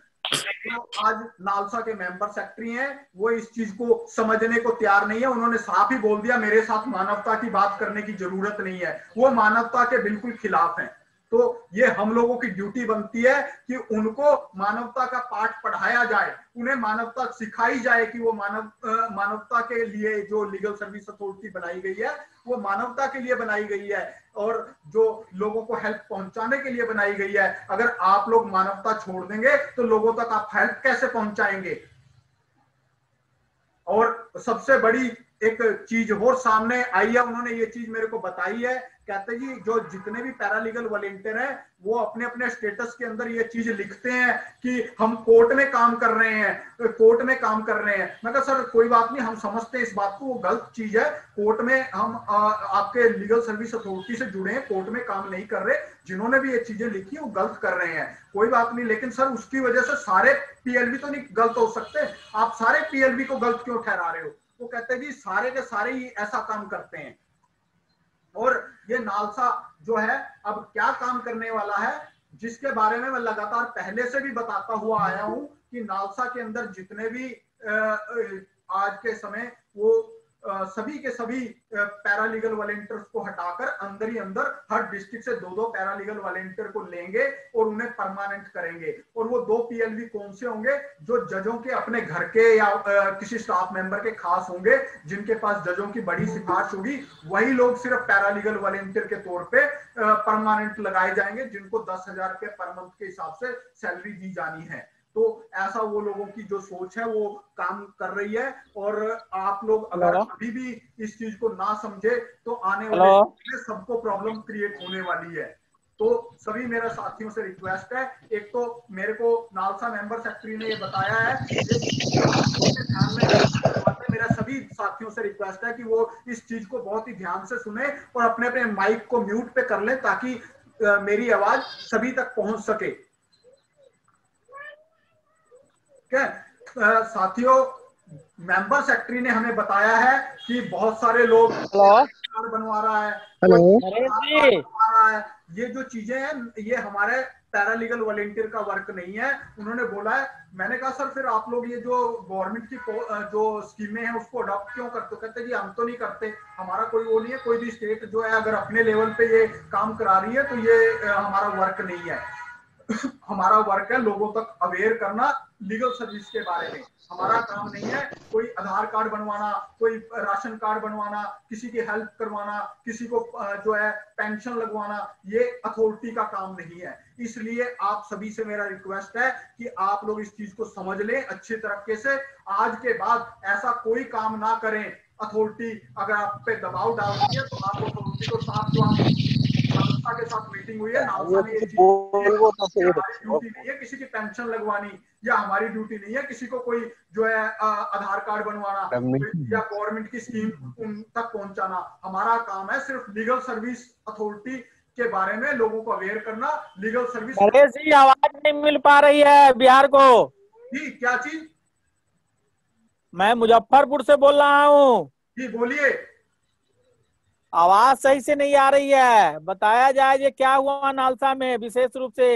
आज नालसा के मेंबर सेक्रेटरी हैं, वो इस चीज को समझने को तैयार नहीं है। उन्होंने साफ ही बोल दिया मेरे साथ मानवता की बात करने की जरूरत नहीं है, वो मानवता के बिल्कुल खिलाफ हैं। तो ये हम लोगों की ड्यूटी बनती है कि उनको मानवता का पाठ पढ़ाया जाए, उन्हें मानवता सिखाई जाए कि वो मानवता के लिए जो लीगल सर्विस अथॉरिटी बनाई गई है वो मानवता के लिए बनाई गई है और जो लोगों को हेल्प पहुंचाने के लिए बनाई गई है। अगर आप लोग मानवता छोड़ देंगे तो लोगों तक आप हेल्प कैसे पहुंचाएंगे? और सबसे बड़ी एक चीज और सामने आई है, उन्होंने ये चीज मेरे को बताई है, कहते जी जो जितने भी पैरालीगल वॉलंटियर हैं वो अपने अपने स्टेटस के अंदर ये चीज लिखते हैं कि हम कोर्ट में काम कर रहे हैं, कोर्ट में काम कर रहे हैं। मैं कहा सर कोई बात नहीं, हम समझते हैं इस बात को, वो गलत चीज है। कोर्ट में हम आपके लीगल सर्विस अथॉरिटी से जुड़े हैं, कोर्ट में काम नहीं कर रहे। जिन्होंने भी ये चीजें लिखी वो गलत कर रहे हैं, कोई बात नहीं, लेकिन सर उसकी वजह से सारे पीएलबी तो नहीं गलत हो सकते, आप सारे पीएलबी को गलत क्यों ठहरा रहे हो? वो कहते हैं जी सारे के सारे ही ऐसा काम करते हैं। और ये नालसा जो है अब क्या काम करने वाला है, जिसके बारे में मैं लगातार पहले से भी बताता हुआ आया हूं कि नालसा के अंदर जितने भी आज के समय वो सभी के सभी पैरालीगल वॉलंटियर्स को हटाकर अंदर ही अंदर हर डिस्ट्रिक्ट से 2-2 पैरालीगल वॉलंटियर को लेंगे और उन्हें परमानेंट करेंगे। और वो 2 पीएलवी कौन से होंगे? जो जजों के अपने घर के या किसी स्टाफ मेंबर के खास होंगे, जिनके पास जजों की बड़ी सिफारिश होगी, वही लोग सिर्फ पैरालीगल वॉलंटियर के तौर पे परमानेंट लगाए जाएंगे, जिनको 10,000 रुपए पर मंथ के हिसाब से सैलरी दी जानी है। तो ऐसा वो लोगों की जो सोच है वो काम कर रही है। और आप लोग अगर अभी भी इस चीज को ना समझे तो आने वाले सबको प्रॉब्लम क्रिएट होने वाली है। तो सभी मेरे साथियों से रिक्वेस्ट है, एक तो मेरे को नालसा मेंबर सेक्रेटरी ने ये बताया है, ध्यान में मेरा सभी साथियों से रिक्वेस्ट है कि वो इस चीज को बहुत ही ध्यान से सुने और अपने अपने माइक को म्यूट पे कर लें ताकि मेरी आवाज सभी तक पहुंच सके। साथियों, मेंबर सेक्रेटरी ने हमें बताया है कि बहुत सारे लोग कार्ड बनवा रहा है, ये जो चीजें हैं ये हमारे पैरालीगल वॉलंटियर का वर्क नहीं है, उन्होंने बोला है। मैंने कहा सर फिर आप लोग ये जो गवर्नमेंट की जो स्कीमें हैं उसको अडॉप्ट क्यों करते हो? कहते जी हम तो नहीं करते, हमारा कोई वो नहीं है, कोई भी स्टेट जो है अगर अपने लेवल पे ये काम करा रही है तो ये हमारा वर्क नहीं है। हमारा वर्क है लोगों तक अवेयर करना लीगल सर्विस के बारे में, हमारा काम नहीं है कोई आधार कार्ड बनवाना, कोई राशन कार्ड बनवाना, किसी की हेल्प करवाना, किसी को जो है पेंशन लगवाना, ये अथॉरिटी का काम नहीं है। इसलिए आप सभी से मेरा रिक्वेस्ट है कि आप लोग इस चीज को समझ लें अच्छी तरीके से। आज के बाद ऐसा कोई काम ना करें। अथॉरिटी अगर आप पे दबाव डाल रही है तो आप अथॉरिटी को साथ जो नालसा के साथ मीटिंग हुई है, नालसा ने ये ड्यूटी नहीं है किसी की पेंशन लगवानी, या हमारी ड्यूटी नहीं है किसी को कोई जो है आधार कार्ड बनवाना या गवर्नमेंट की स्कीम उन तक पहुंचाना। हमारा काम है सिर्फ लीगल सर्विस अथॉरिटी के बारे में लोगों को अवेयर करना। लीगल सर्विस जी आवाज नहीं मिल पा रही है बिहार को। जी क्या चीज? मैं मुजफ्फरपुर से बोल रहा हूँ। जी बोलिए। आवाज सही से नहीं आ रही है, बताया जाए ये क्या हुआ नालसा में, विशेष रूप से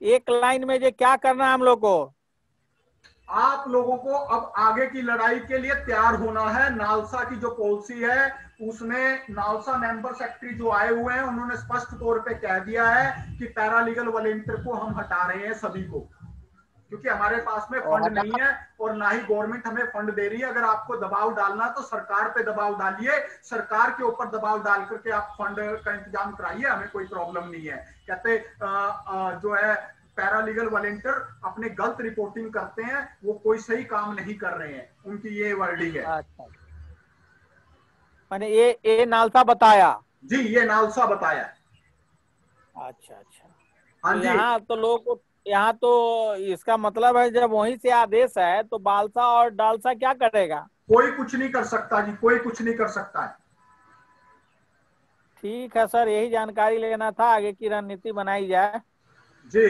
एक लाइन में ये क्या करना है हम लोग को। आप लोगों को अब आगे की लड़ाई के लिए तैयार होना है। नालसा की जो पॉलिसी है उसमें नालसा मेंबर सेक्रेटरी जो आए हुए हैं उन्होंने स्पष्ट तौर पे कह दिया है कि पैरालीगल वॉलंटियर को हम हटा रहे हैं सभी को, क्योंकि हमारे पास में फंड नहीं है और ना ही गवर्नमेंट हमें फंड दे रही है। अगर आपको दबाव डालना तो सरकार पे दबाव डालिए, सरकार के ऊपर दबाव डाल करके आप फंड का इंतजाम कराइए, हमें कोई प्रॉब्लम नहीं है। कहते जो है पैरालीगल वॉलंटियर अपने गलत रिपोर्टिंग करते हैं, वो कोई सही काम नहीं कर रहे हैं, उनकी ये वर्डिंग है। अच्छा, मैंने ये नालसा बताया। जी ये नालसा बताया। अच्छा अच्छा। हाँ जी। यहाँ तो लोग यहाँ तो इसका मतलब है जब वहीं से आदेश है तो बालसा और डालसा क्या करेगा? कोई कुछ नहीं कर सकता जी, कोई कुछ नहीं कर सकता है। ठीक है सर, यही जानकारी लेना था, आगे की रणनीति बनाई जाए। जी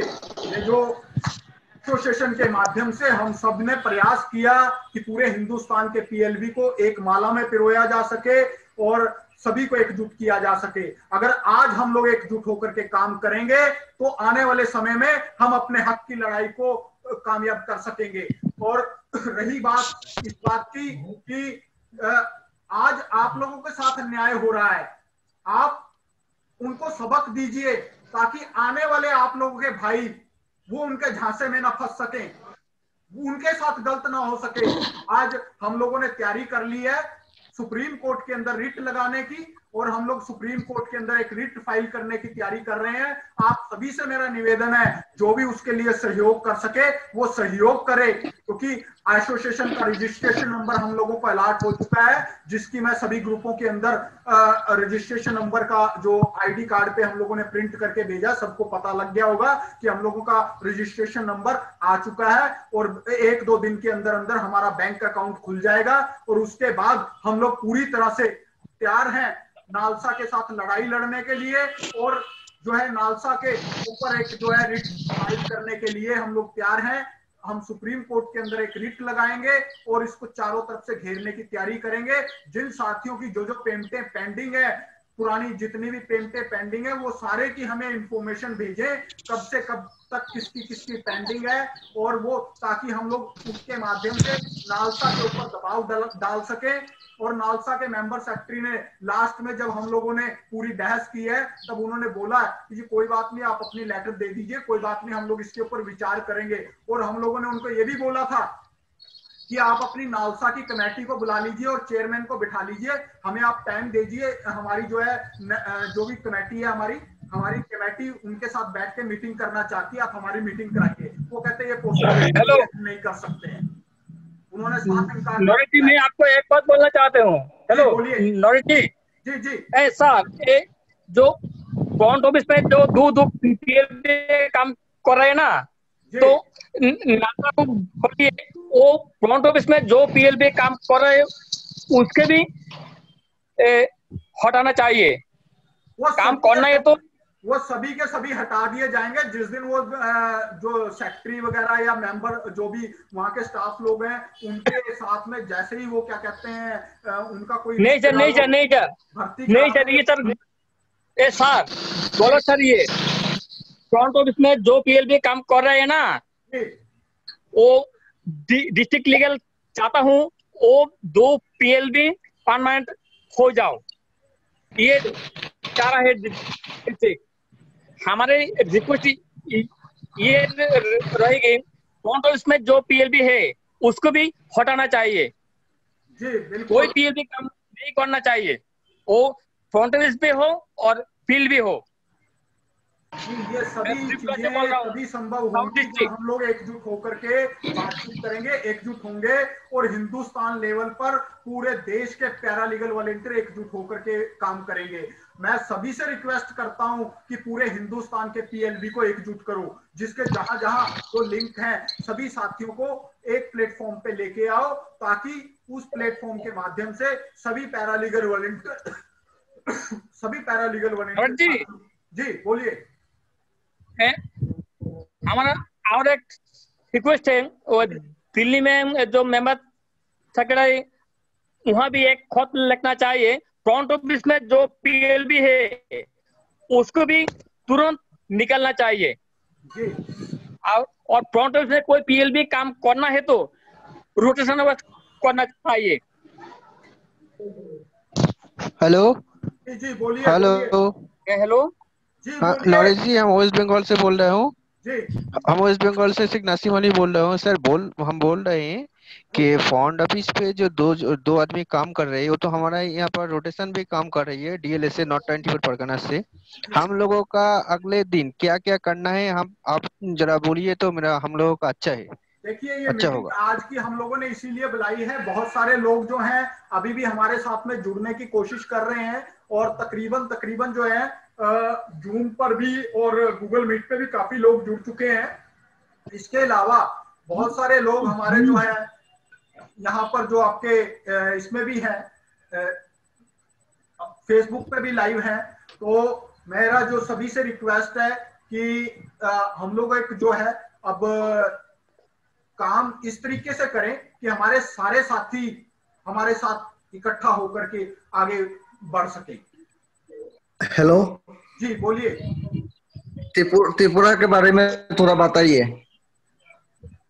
ये जो एसोसिएशन के माध्यम से हम सब ने प्रयास किया कि पूरे हिंदुस्तान के पीएलबी को एक माला में पिरोया जा सके और सभी को एकजुट किया जा सके। अगर आज हम लोग एकजुट होकर के काम करेंगे तो आने वाले समय में हम अपने हक की लड़ाई को कामयाब कर सकेंगे। और रही बात इस बात की कि आज आप लोगों के साथ अन्याय हो रहा है, आप उनको सबक दीजिए ताकि आने वाले आप लोगों के भाई वो उनके झांसे में ना फंस सकें, उनके साथ गलत ना हो सके। आज हम लोगों ने तैयारी कर ली है सुप्रीम कोर्ट के अंदर रिट लगाने की, और हम लोग सुप्रीम कोर्ट के अंदर एक रिट फाइल करने की तैयारी कर रहे हैं। आप सभी से मेरा निवेदन है, जो भी उसके लिए सहयोग कर सके वो सहयोग करे, क्योंकि एसोसिएशन का रजिस्ट्रेशन नंबर हम लोगों को अलॉट हो चुका है, जिसकी मैं सभी ग्रुपों के अंदर रजिस्ट्रेशन नंबर का जो आईडी कार्ड पे हम लोगों ने प्रिंट करके भेजा, सबको पता लग गया होगा कि हम लोगों का रजिस्ट्रेशन नंबर आ चुका है, और 1-2 दिन के अंदर अंदर हमारा बैंक अकाउंट खुल जाएगा। और उसके बाद हम लोग पूरी तरह से तैयार हैं नालसा के साथ लड़ाई लड़ने के लिए, और जो है नालसा के ऊपर एक जो है रिट फाइल करने के लिए हम लोग तैयार हैं। हम सुप्रीम कोर्ट के अंदर एक रिट लगाएंगे और इसको चारों तरफ से घेरने की तैयारी करेंगे। जिन साथियों की जो जो पेमेंटें पेंडिंग है, पुरानी जितनी भी पेमेंटें पेंडिंग है, वो सारे की हमें इंफॉर्मेशन भेजें, कब से कब तक किसकी पेंडिंग है, और वो ताकि हम लोग उसके माध्यम से नालसा के ऊपर दबाव डाल सके। और नालसा के मेंबर सेक्रेटरी ने लास्ट में जब हम लोगों ने पूरी बहस की है, तब उन्होंने बोला कि जी कोई बात नहीं, आप अपनी लेटर दे दीजिए, कोई बात नहीं, हम लोग इसके ऊपर विचार करेंगे। और हम लोगों ने उनको ये भी बोला था कि आप अपनी नालसा की कमेटी को बुला लीजिए और चेयरमैन को बिठा लीजिए, हमें आप टाइम दीजिए, हमारी जो है जो भी कमेटी है हमारी कमेटी उनके साथ बैठ के मीटिंग करना चाहती है, आप हमारी मीटिंग कराइए। वो कहते हैं ये पॉसिबल नहीं कर सकते हैं, उन्होंने साफ इनकार। नौरीन जी, मैं आपको एक बात बोलना चाहते हूँ। हेलो नौरीन जी। जी जी। ऐसा जो फ्रंट ऑफिस में जो दो काम कर रहे हैं ना, तो नालसा को बोलिए वो फ्रंट ऑफिस में जो पीएलबी काम कर रहे हैं उसके भी हटाना चाहिए। वो काम करना है तो वो सभी के सभी हटा दिए जाएंगे। जिस दिन वो जो सेक्रेटरी वगैरह या मेंबर जो भी वहाँ के स्टाफ लोग हैं, उनके साथ में जैसे ही वो क्या कहते हैं उनका कोई नहीं सर ये सर बोलो सर, ये फ्रंट ऑफिस में जो पीएलबी काम कर रहे हैं ना, वो डिस्ट्रिक्ट लीगल चाहता हूँ वो 2 पीएलबी परमानेंट हो जाओ, ये चाह रहा है। हमारे रिक्वेस्ट ये रहेगी, फ्रंट ऑफिस में जो पीएलबी है उसको भी हटाना चाहिए जी, बिल्कुल। कोई पीएलबी काम नहीं करना चाहिए, वो फ्रंट ऑफिस भी हो और फील्ड भी हो। ये सभी संभव होंगी जब हम लोग एकजुट होकर के बातचीत करेंगे, एकजुट होंगे, और हिंदुस्तान लेवल पर पूरे देश के पैरालीगल वॉलंटियर एकजुट होकर के काम करेंगे। मैं सभी से रिक्वेस्ट करता हूं कि पूरे हिंदुस्तान के पीएलबी को एकजुट करो, जिसके जहां जहां जो लिंक हैं सभी साथियों को एक प्लेटफॉर्म पे लेके आओ, ताकि उस प्लेटफॉर्म के माध्यम से सभी पैरालीगल वॉलंटियर जी बोलिए। हमारा और एक रिक्वेस्ट है, वो दिल्ली में जो मेंबर सेक्रेटरी वहां भी एक खत लिखना चाहिए, फ्रंट ऑफिस में जो पीएलबी है उसको भी तुरंत निकलना चाहिए। और फ्रंट ऑफिस में कोई पीएलबी काम करना है तो रोटेशन करना चाहिए। हेलो जी बोलिए। हेलो हाँ नॉलेज जी, हम वेस्ट बंगाल से बोल रहे हूँ। हम वेस्ट बंगाल से सिख नासिम अली बोल रहे हूँ सर। हम बोल रहे हैं कि फ्रंट ऑफिस पे जो दो आदमी काम कर रहे हैं, वो तो हमारा यहाँ पर रोटेशन भी काम कर रही है डीएलएस से, नॉर्थ 24 परगना से। हम लोगों का अगले दिन क्या क्या करना है, आप जरा बोलिए तो हम लोगों का अच्छा है। देखिए ये अच्छा होगा। आज की हम लोगों ने इसीलिए बुलाई है, बहुत सारे लोग जो हैं अभी भी हमारे साथ में जुड़ने की कोशिश कर रहे हैं, और तकरीबन जो है जूम पर भी और गूगल मीट पे भी काफी लोग जुड़ चुके हैं। इसके अलावा बहुत सारे लोग हमारे जो है यहाँ पर जो आपके इसमें भी है, फेसबुक पे भी लाइव है। तो मेरा जो सभी से रिक्वेस्ट है कि हम लोग एक जो है अब काम इस तरीके से करें कि हमारे सारे साथी हमारे साथ इकट्ठा होकर के आगे बढ़ सके। हेलो जी बोलिए। त्रिपुरा के बारे में थोड़ा बताइए।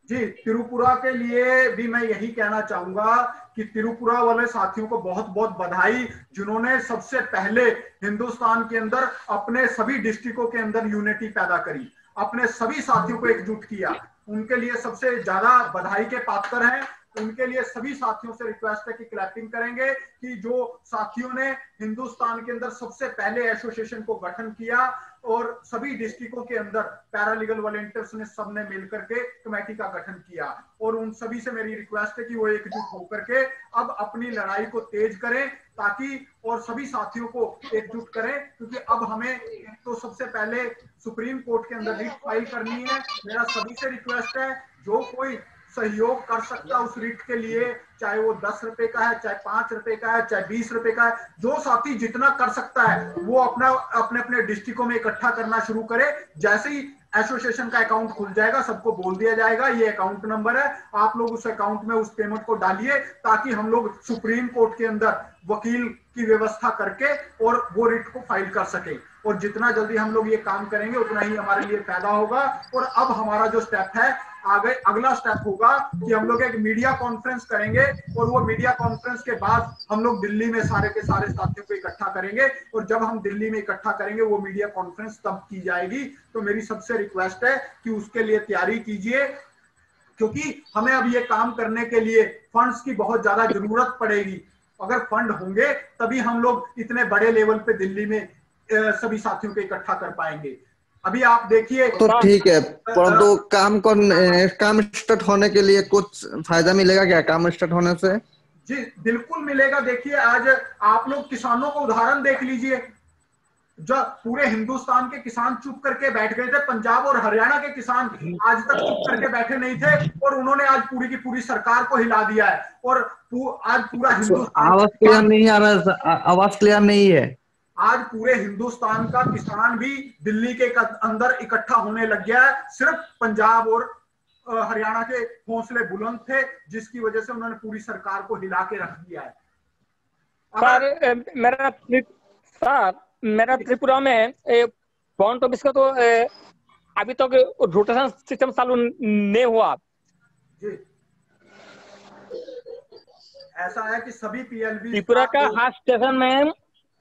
जी त्रिपुरा के लिए भी मैं यही कहना चाहूंगा कि त्रिपुरा वाले साथियों को बहुत बहुत बधाई, जिन्होंने सबसे पहले हिंदुस्तान के अंदर अपने सभी डिस्ट्रिक्टों के अंदर यूनिटी पैदा करी, अपने सभी साथियों को एकजुट किया। उनके लिए सबसे ज्यादा बधाई के पात्र हैं। उनके लिए सभी साथियों से रिक्वेस्ट है कि क्लैपिंग करेंगे कि जो साथियों ने हिंदुस्तान के अंदर सबसे पहले एसोसिएशन को गठन किया और सभी डिस्ट्रिक्टों के अंदर पैरालीगल वॉलंटियर्स ने सबने मिलकर के कमेटी का गठन किया। और उन सभी से मेरी रिक्वेस्ट है कि वो एकजुट होकर के अब अपनी लड़ाई को तेज करें, ताकि और सभी साथियों को एकजुट करें, क्योंकि अब हमें तो सबसे पहले सुप्रीम कोर्ट के अंदर रिट फाइल करनी है। मेरा सभी से रिक्वेस्ट है, जो कोई सहयोग कर सकता उस रिट के लिए, चाहे वो 10 रुपए का है, चाहे 5 रुपए का है, चाहे 20 रुपए का है, जो साथी जितना कर सकता है वो अपने अपने डिस्ट्रिक्टों में इकट्ठा करना शुरू करे। जैसे ही एसोसिएशन का अकाउंट खुल जाएगा सबको बोल दिया जाएगा ये अकाउंट नंबर है, आप लोग उस अकाउंट में उस पेमेंट को डालिए, ताकि हम लोग सुप्रीम कोर्ट के अंदर वकील की व्यवस्था करके और वो रिट को फाइल कर सके। और जितना जल्दी हम लोग ये काम करेंगे उतना ही हमारे लिए फायदा होगा। और अब हमारा जो स्टेप है आगे, अगला स्टेप होगा कि हम लोग एक मीडिया कॉन्फ्रेंस करेंगे और वो मीडिया कॉन्फ्रेंस के बाद हम लोग दिल्ली में सारे के सारे साथियों को इकट्ठा करेंगे। और जब हम दिल्ली में इकट्ठा करेंगे वो मीडिया कॉन्फ्रेंस तब की जाएगी। तो मेरी सबसे रिक्वेस्ट है कि उसके लिए तैयारी कीजिए, क्योंकि हमें अब ये काम करने के लिए फंड्स की बहुत ज्यादा जरूरत पड़ेगी। अगर फंड होंगे तभी हम लोग इतने बड़े लेवल पे दिल्ली में सभी साथियों को इकट्ठा कर पाएंगे। अभी आप देखिए तो ठीक है, परंतु काम स्टार्ट होने के लिए कुछ फायदा मिलेगा क्या काम स्टार्ट होने से? जी बिल्कुल मिलेगा। देखिए आज आप लोग किसानों को उदाहरण देख लीजिए, जब पूरे हिंदुस्तान के किसान चुप करके बैठ गए थे, पंजाब और हरियाणा के किसान आज तक चुप करके बैठे नहीं थे, और उन्होंने आज पूरी की पूरी सरकार को हिला दिया है। और आज पूरा हिंदुस्तान, आवाज क्लियर नहीं आ रहा, आवाज क्लियर नहीं है। आज पूरे हिंदुस्तान का किसान भी दिल्ली के अंदर इकट्ठा होने लग गया है। सिर्फ पंजाब और हरियाणा के हौसले बुलंद थे, जिसकी वजह से उन्होंने पूरी सरकार को हिला के रख दिया है। मेरा त्रिपुरा में पॉइंट ऑफिस का तो अभी तक रोटेशन सिस्टम चालू नहीं हुआ जी। ऐसा है कि सभी पीएलबी त्रिपुरा का हर स्टेशन में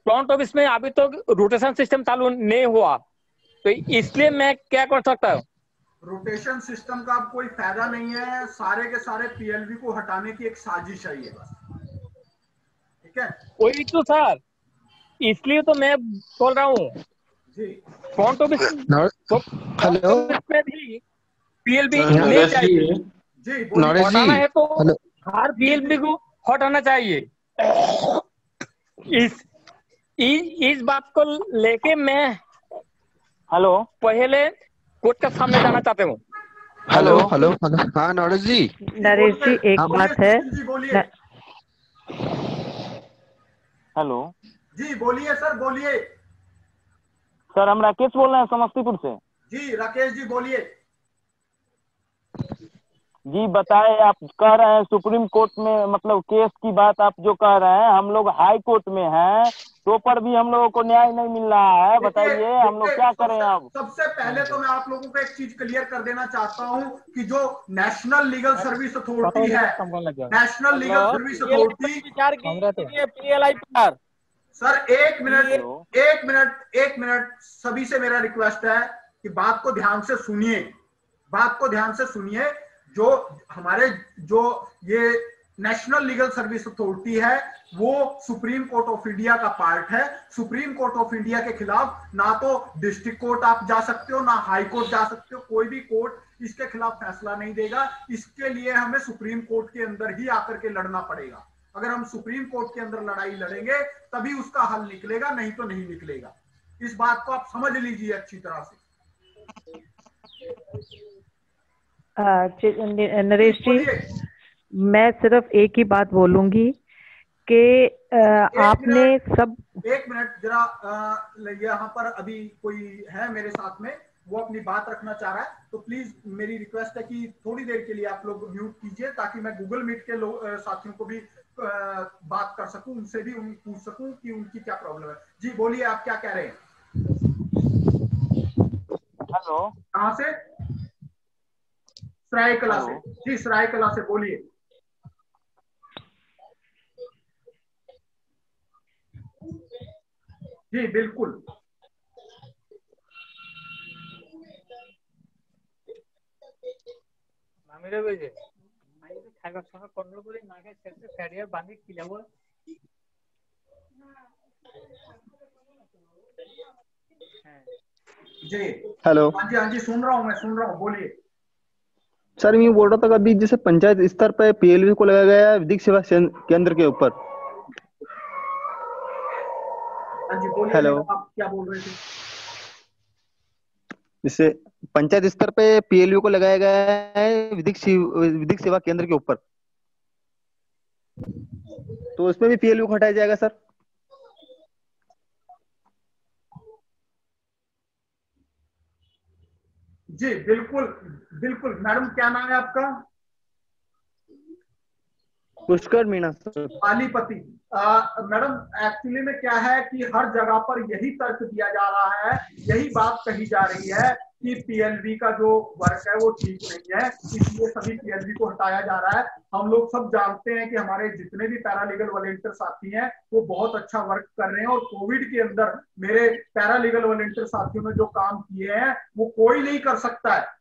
फ्रंट ऑफिस में अभी तक रोटेशन सिस्टम चालू नहीं हुआ, तो इसलिए मैं क्या कर सकता हूँ? रोटेशन सिस्टम का अब कोई फायदा नहीं है, सारे के सारे पीएलबी को हटाने की एक साजिश है ये बस, ठीक है? वही तो सर, इसलिए तो मैं बोल रहा हूँ जी। फ्रंट ऑफिस हेलो में भी पीएलबी नहीं चाहिए जी, हटाना है तो हर पीएलबी को हटाना चाहिए। इस बात को लेके मैं पहले कोर्ट के सामने जाना चाहते हूँ। हेलो हेलो हेलो, हाँ नरेश जी। नरेश जी एक बात है। हेलो जी बोलिए सर, बोलिए सर, हम राकेश बोल रहे हैं समस्तीपुर से। जी राकेश जी बोलिए। जी बताए, आप कह रहे हैं सुप्रीम कोर्ट में, मतलब केस की बात आप जो कह रहे हैं, हम लोग हाई कोर्ट में हैं, तो पर भी हम लोगों को न्याय नहीं मिल रहा है। बताइए हम लोग क्या करें अब? सबसे पहले तो मैं आप लोगों को एक चीज क्लियर कर देना चाहता हूं कि जो नेशनल लीगल सर्विस अथॉरिटी है, national legal service authority, PLI पर सर एक मिनट सभी से मेरा रिक्वेस्ट है कि बात को ध्यान से सुनिए, बात को ध्यान से सुनिए। जो हमारे जो ये नेशनल लीगल सर्विस अथॉरिटी है वो सुप्रीम कोर्ट ऑफ इंडिया का पार्ट है। सुप्रीम कोर्ट ऑफ इंडिया के खिलाफ ना तो डिस्ट्रिक्ट कोर्ट आप जा सकते हो, ना हाई कोर्ट जा सकते हो, कोई भी कोर्ट इसके खिलाफ फैसला नहीं देगा। इसके लिए हमें सुप्रीम कोर्ट के अंदर ही आकर के लड़ना पड़ेगा। अगर हम सुप्रीम कोर्ट के अंदर लड़ाई लड़ेंगे तभी उसका हल निकलेगा, नहीं तो नहीं निकलेगा। इस बात को आप समझ लीजिए अच्छी तरह से। नरेश जी, मैं सिर्फ एक ही बात बोलूंगी कि आपने सब एक मिनट जरा, यहाँ पर अभी कोई है मेरे साथ में, वो अपनी बात रखना चाह रहा है, तो प्लीज मेरी रिक्वेस्ट है कि थोड़ी देर के लिए आप लोग म्यूट कीजिए, ताकि मैं गूगल मीट के साथियों को भी बात कर सकूं, उनसे भी पूछ सकूं कि उनकी क्या प्रॉब्लम है। जी बोलिए, आप क्या कह रहे हैं? हेलो, कहाँ से? सराय कला से। जी सराय कला से बोलिए। जी बिल्कुल। जी हेलो हाँ जी सुन रहा हूँ, मैं सुन रहा हूँ, बोलिए। सर, मैं बोल रहा था कि अभी जैसे पंचायत स्तर पर पीएलवी को लगाया गया है विधिक सेवा केंद्र के ऊपर। हाँ जी बोलिए हेलो, मैडम, आप क्या बोल रहे थे? जैसे पंचायत स्तर पे पीएलवी को लगाया गया है विधिक सेवा केंद्र के ऊपर, तो उसमें भी पीएलवी को हटाया जाएगा सर? जी बिल्कुल बिल्कुल। मैडम क्या नाम है आपका? Pushkar Meena sir. Palipati. Madam actually में क्या है कि हर जगह पर यही तर्क दिया जा रहा है, यही बात कही जा रही है कि पीएलवी का जो वर्क है वो ठीक नहीं है, इसलिए सभी पीएलवी को हटाया जा रहा है। हम लोग सब जानते हैं कि हमारे जितने भी पैरालीगल वॉलंटियर साथी हैं वो बहुत अच्छा वर्क कर रहे हैं, और कोविड के अंदर मेरे पैरालीगल वॉलंटियर साथियों ने जो काम किए हैं वो कोई नहीं कर सकता है।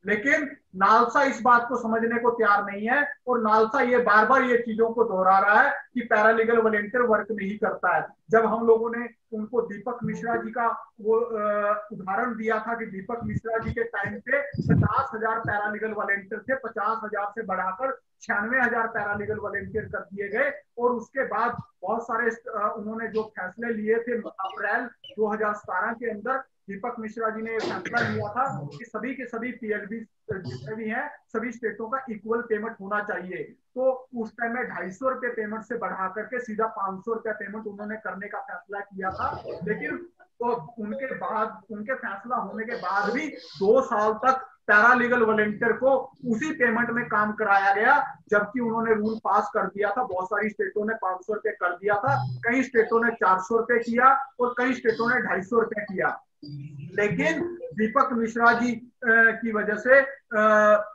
लेकिन नालसा इस बात को समझने को तैयार नहीं है, और नालसा ये बार बार ये चीजों को दोहरा रहा है कि पैरालीगल वॉलंटियर वर्क नहीं करता है। जब हम लोगों ने उनको दीपक मिश्रा जी का वो उदाहरण दिया था कि दीपक मिश्रा जी के टाइम पे 50,000 पैरालीगल वॉलंटियर थे, 50,000 से बढ़ाकर 96,000 पैरालीगल वॉलंटियर कर दिए गए, और उसके बाद बहुत सारे उन्होंने जो फैसले लिए थे अप्रैल 2017 के अंदर दीपक मिश्रा जी ने फैसला लिया था कि सभी के सभी पीएलबी जितने भी हैं सभी स्टेटों का इक्वल पेमेंट होना चाहिए। तो उस टाइम में 250 रुपए पेमेंट से बढ़ा करके सीधा 500 रुपया पेमेंट उन्होंने करने का फैसला किया था। लेकिन तो उनके बाद, उनके फैसला होने के बाद भी 2 साल तक पैरालीगल वॉलंटियर को उसी पेमेंट में काम कराया गया, जबकि उन्होंने रूल पास कर दिया था। बहुत सारी स्टेटों ने 500 रुपए कर दिया था, कई स्टेटों ने 400 रुपए किया और कई स्टेटों ने 250 रुपए किया। लेकिन दीपक मिश्रा जी की वजह से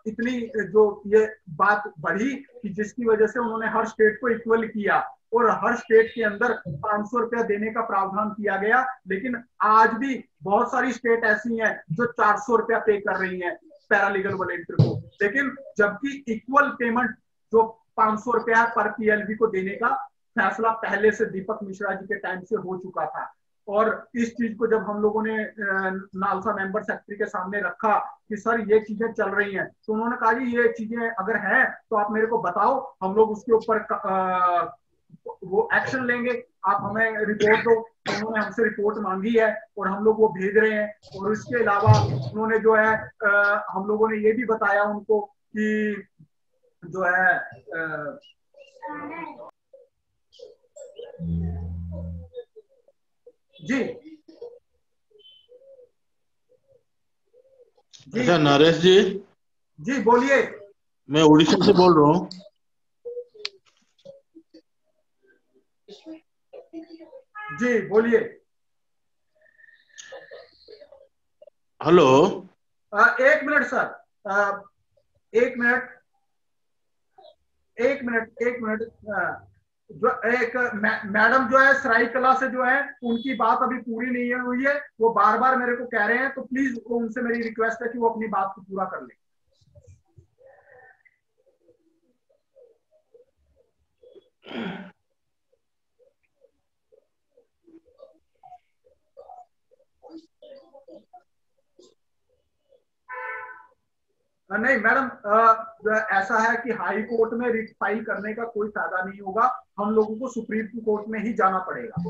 इतनी जो ये बात बढ़ी कि जिसकी वजह से उन्होंने हर स्टेट को इक्वल किया और हर स्टेट के अंदर 500 रुपया देने का प्रावधान किया गया। लेकिन आज भी बहुत सारी स्टेट ऐसी हैं जो 400 रुपया पे कर रही हैं पैरालीगल वॉलंटियर को, लेकिन जबकि इक्वल पेमेंट जो 500 रुपया पर पीएलवी को देने का फैसला पहले से दीपक मिश्रा जी के टाइम से हो चुका था। और इस चीज को जब हम लोगों ने नालसा मेंबर सेक्रेटरी के सामने रखा कि सर ये चीजें चल रही हैं, तो उन्होंने कहा जी ये चीजें अगर हैं तो आप मेरे को बताओ, हम लोग उसके ऊपर वो एक्शन लेंगे, आप हमें रिपोर्ट दो। तो उन्होंने हमसे रिपोर्ट मांगी है और हम लोग वो भेज रहे हैं। और इसके अलावा उन्होंने जो है हम लोगों ने ये भी बताया उनको कि जो है जी अच्छा नरेश जी। जी बोलिए। मैं उड़ीसा से बोल रहा हूँ। जी बोलिए। हेलो। 1 minute sir, 1 minute. जो एक मैडम जो है सराई कला से जो है उनकी बात अभी पूरी नहीं हुई है, वो बार बार मेरे को कह रहे हैं, तो प्लीज उनसे मेरी रिक्वेस्ट है कि वो अपनी बात को पूरा कर ले। नहीं मैडम, ऐसा है कि हाई कोर्ट में रिट फाइल करने का कोई फायदा नहीं होगा, हम लोगों को सुप्रीम कोर्ट में ही जाना पड़ेगा।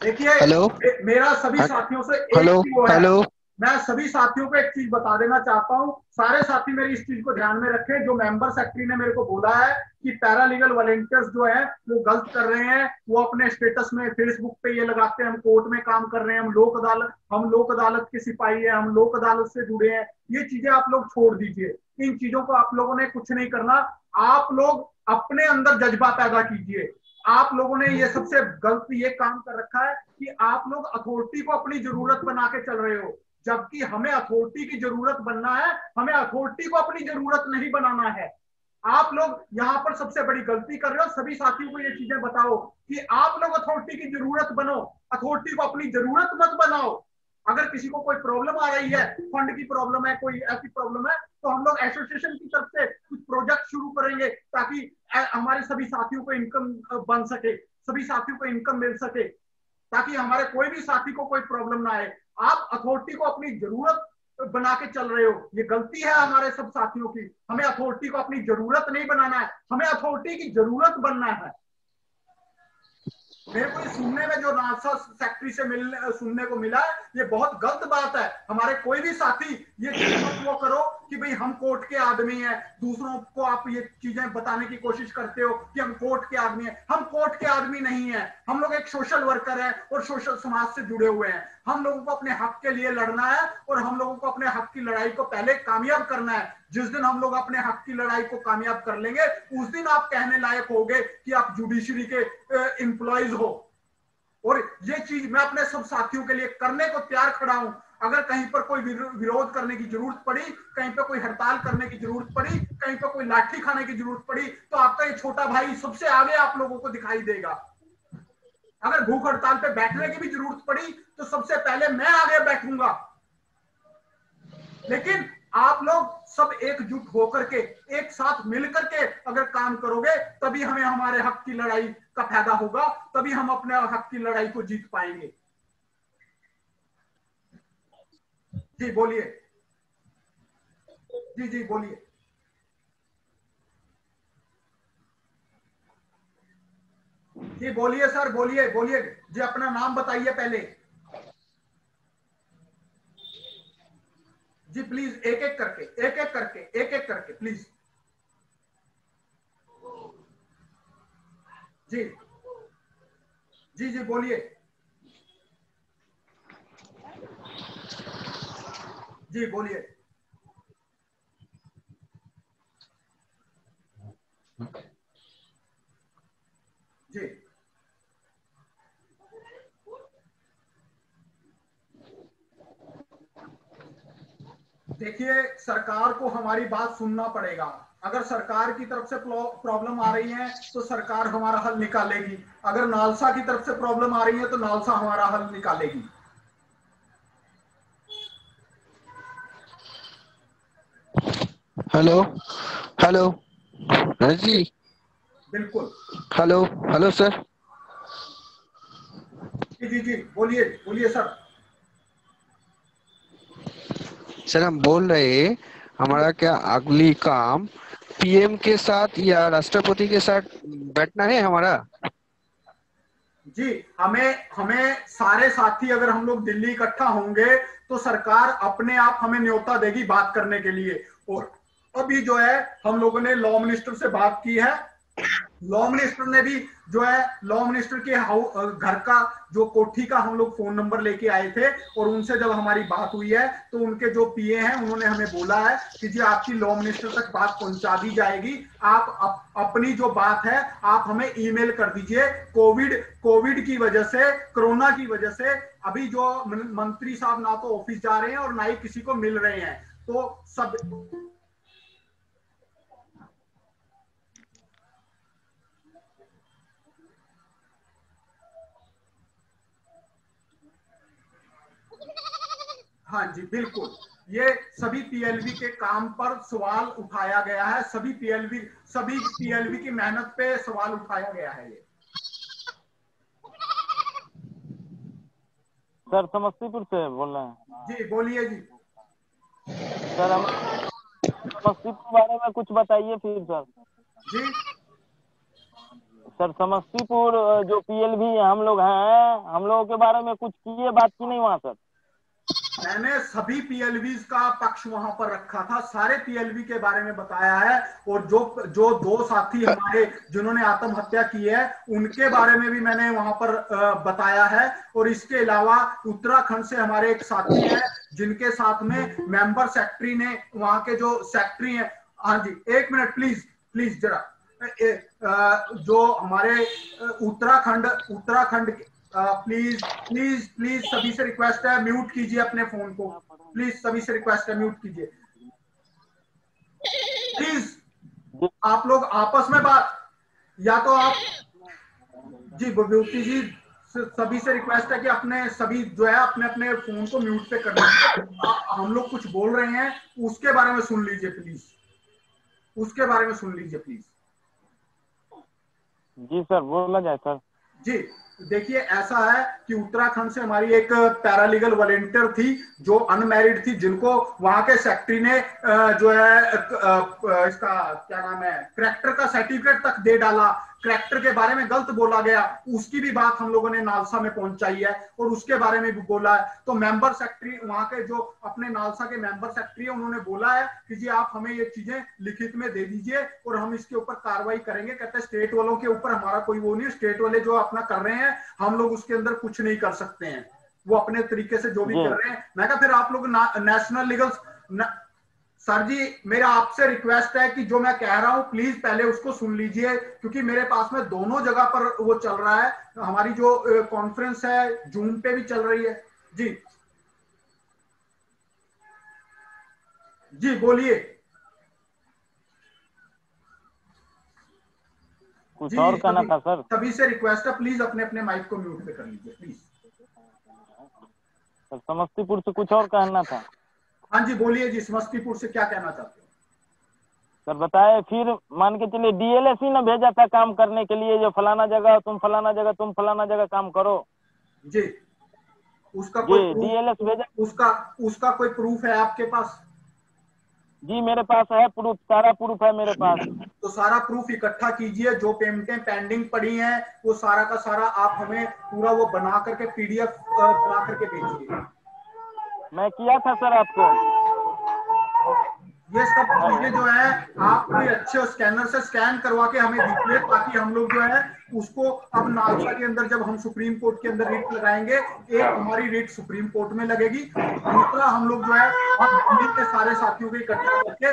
देखिए मेरा सभी साथियों से एक ही वो है, मैं सभी साथियों को एक चीज बता देना चाहता हूं, सारे साथी मेरी इस चीज को ध्यान में रखें। जो मेंबर सेक्रेटरी ने मेरे को बोला है कि पैरालीगल वॉलंटियर्स जो है वो गलत कर रहे हैं, वो अपने स्टेटस में फेसबुक पे ये लगाते हैं हम कोर्ट में काम कर रहे हैं, हम लोक अदालत के सिपाही है, हम लोक अदालत से जुड़े हैं, ये चीजें आप लोग छोड़ दीजिए। इन चीजों को आप लोगों ने कुछ नहीं करना, आप लोग अपने अंदर जज्बा पैदा कीजिए। आप लोगों ने ये सबसे गलत ये काम कर रखा है कि आप लोग अथॉरिटी को अपनी जरूरत बना के चल रहे हो, जबकि हमें अथॉरिटी की जरूरत बनना है, हमें अथॉरिटी को अपनी जरूरत नहीं बनाना है। आप लोग यहाँ पर सबसे बड़ी गलती कर रहे हो। सभी साथियों को ये चीजें बताओ कि आप लोग अथॉरिटी की जरूरत बनो, अथॉरिटी को अपनी जरूरत मत बनाओ। अगर किसी को कोई प्रॉब्लम आ रही है, फंड की प्रॉब्लम है, कोई ऐसी प्रॉब्लम है, तो हम लोग एसोसिएशन की तरफ से कुछ प्रोजेक्ट शुरू करेंगे ताकि हमारे सभी साथियों को इनकम बन सके, सभी साथियों को इनकम मिल सके, ताकि हमारे कोई भी साथी को कोई प्रॉब्लम ना आए। आप अथॉरिटी को अपनी जरूरत बना के चल रहे हो, ये गलती है हमारे सब साथियों की। हमें अथॉरिटी को अपनी जरूरत नहीं बनाना है, हमें अथॉरिटी की जरूरत बनना है। मेरे को सुनने में जो नालसा सेक्रेटरी से सुनने को मिला है, ये बहुत गलत बात है। हमारे कोई भी साथी ये चीज वो करो कि भाई हम कोर्ट के आदमी हैं, दूसरों को आप ये चीजें बताने की कोशिश करते हो कि हम कोर्ट के आदमी हैं। हम कोर्ट के आदमी नहीं है, हम लोग एक सोशल वर्कर हैं और सोशल समाज से जुड़े हुए हैं। हम लोगों को अपने हक के लिए लड़ना है और हम लोगों को अपने हक की लड़ाई को पहले कामयाब करना है। जिस दिन हम लोग अपने हक की लड़ाई को कामयाब कर लेंगे, उस दिन आप कहने लायक होगे कि आप जुडिशरी के एम्प्लॉयज हो। और ये चीज मैं अपने सब साथियों के लिए करने को तैयार खड़ा हूं। अगर कहीं पर कोई विरोध करने की जरूरत पड़ी, कहीं पर कोई हड़ताल करने की जरूरत पड़ी, कहीं पर कोई लाठी खाने की जरूरत पड़ी, तो आपका ये छोटा भाई सबसे आगे आप लोगों को दिखाई देगा। अगर भूख हड़ताल पे बैठने की भी जरूरत पड़ी तो सबसे पहले मैं आगे बैठूंगा। लेकिन आप लोग सब एकजुट होकर के, एक साथ मिलकर के अगर काम करोगे, तभी हमें हमारे हक की लड़ाई का फायदा होगा, तभी हम अपने हक की लड़ाई को जीत पाएंगे। जी बोलिए, जी जी बोलिए। जी बोलिए सर, बोलिए बोलिए जी, अपना नाम बताइए पहले जी प्लीज, एक एक करके प्लीज। जी जी जी बोलिए। जी बोलिए। जी देखिए, सरकार को हमारी बात सुनना पड़ेगा। अगर सरकार की तरफ से प्रॉब्लम आ रही है तो सरकार हमारा हल निकालेगी। अगर नालसा की तरफ से प्रॉब्लम आ रही है तो नालसा हमारा हल निकालेगी। हेलो हेलो जी, बिल्कुल। Hello hello sir. जी जी जी बोलिए बोलिए सर। सर हम बोल रहे हैं, हमारा क्या अगली काम पीएम के साथ या राष्ट्रपति के साथ बैठना है हमारा? जी हमें सारे साथी अगर हम लोग दिल्ली इकट्ठा होंगे तो सरकार अपने आप हमें न्योता देगी बात करने के लिए। और अभी जो है हम लोगों ने लॉ मिनिस्टर से बात की है। लॉ मिनिस्टर ने भी जो है, लॉ मिनिस्टर के घर का जो कोठी का हम लोग फोन नंबर लेके आए थे और उनसे जब हमारी बात हुई है तो उनके जो पीए हैं उन्होंने हमें बोला है कि जी आपकी लॉ मिनिस्टर तक बात पहुंचा दी जाएगी। आप अपनी जो बात है आप हमें ईमेल कर दीजिए। कोविड की वजह से, कोरोना की वजह से अभी जो मंत्री साहब ना तो ऑफिस जा रहे हैं और ना ही किसी को मिल रहे हैं, तो सब हाँ जी बिल्कुल, ये सभी पीएलवी के काम पर सवाल उठाया गया है। सभी पीएलवी की मेहनत पे सवाल उठाया गया है। ये सर समस्तीपुर से बोल रहे हैं। जी बोलिए जी। सर हम समस्तीपुर बारे में कुछ बताइए फिर सर। जी सर समस्तीपुर जो पीएलवी हम लोग हैं, हम लोगों के बारे में कुछ किए बात की नहीं वहाँ सर? मैंने सभी पीएलवीज का पक्ष वहां पर रखा था, सारे पीएलवी के बारे में बताया है। और जो दो साथी हमारे जिन्होंने आत्महत्या की है उनके बारे में भी मैंने वहां पर बताया है। और इसके अलावा उत्तराखंड से हमारे एक साथी है जिनके साथ में मेंबर सेक्रेटरी ने, वहां के जो सेक्रेटरी हैं, हाँ जी एक मिनट प्लीज जरा, जो हमारे उत्तराखंड प्लीज सभी से रिक्वेस्ट है, म्यूट कीजिए अपने फोन को। प्लीज सभी से रिक्वेस्ट है, म्यूट कीजिए प्लीज। आप लोग आपस में बात, या तो आप जी विभूति जी सभी से रिक्वेस्ट है कि अपने सभी जो है अपने अपने फोन को म्यूट पे कर लीजिए। हम लोग कुछ बोल रहे हैं उसके बारे में सुन लीजिए प्लीज, उसके बारे में सुन लीजिए प्लीज। जी सर, बोला जाए सर। जी देखिए, ऐसा है कि उत्तराखंड से हमारी एक पैरालीगल वॉलेंटियर थी जो अनमैरिड थी, जिनको वहां के सेक्रेटरी ने जो है इसका क्या नाम है, करेक्टर का सर्टिफिकेट तक दे डाला, करेक्टर के बारे में गलत बोला गया, उसकी भी बात हम लोगों ने नालसा में पहुंचाई है और उसके बारे में भी बोला है। तो मेंबर सेक्रेटरी वहां के जो अपने नालसा के मेंबर सेक्रेटरी है, उन्होंने बोला है कि जी आप हमें ये चीजें लिखित में दे दीजिए और हम इसके ऊपर कार्रवाई करेंगे। कहते हैं स्टेट वालों के ऊपर हमारा कोई वो नहीं, स्टेट वाले जो अपना कर रहे हैं हम लोग उसके अंदर कुछ नहीं कर सकते हैं, वो अपने तरीके से जो भी कर रहे हैं। मैं कहा फिर आप लोग नेशनल लीगल सर जी, मेरा आपसे रिक्वेस्ट है कि जो मैं कह रहा हूं प्लीज पहले उसको सुन लीजिए, क्योंकि मेरे पास में दोनों जगह पर वो चल रहा है। हमारी जो कॉन्फ्रेंस है जूम पे भी चल रही है। जी जी बोलिए। कुछ और कहना था सर। सभी से रिक्वेस्ट है प्लीज अपने अपने माइक को म्यूट पे कर लीजिए प्लीज। सर समस्तीपुर से कुछ और कहना था। हाँ जी बोलिए जी, समस्तीपुर से क्या कहना चाहते हो? सर बताए, फिर मान के चलिए डीएलएस ही ना भेजा था काम करने के लिए, जो फलाना जगह तुम फलाना जगह तुम फलाना जगह काम करो। जी उसका कोई डीएलएस भेजा, उसका कोई प्रूफ है आपके पास? जी मेरे पास है प्रूफ, सारा प्रूफ है मेरे पास। तो सारा प्रूफ इकट्ठा कीजिए, जो पेमेंटें पेंडिंग पड़ी हैं वो सारा का सारा आप हमें पूरा वो बना करके पीडीएफ बना करके भेजिए। मैं किया था सर आपको। ये सब चीजें जो है आप कोई अच्छे स्कैनर से स्कैन करवा के हमें दीजिए, ताकि हम लोग जो है उसको अब नालसा के अंदर जब हम सुप्रीम कोर्ट के अंदर रिट लगाएंगे, एक हमारी रिट सुप्रीम कोर्ट में लगेगी, दूसरा हम लोग जो है हम दिल्ली के सारे साथियों को इकट्ठा करके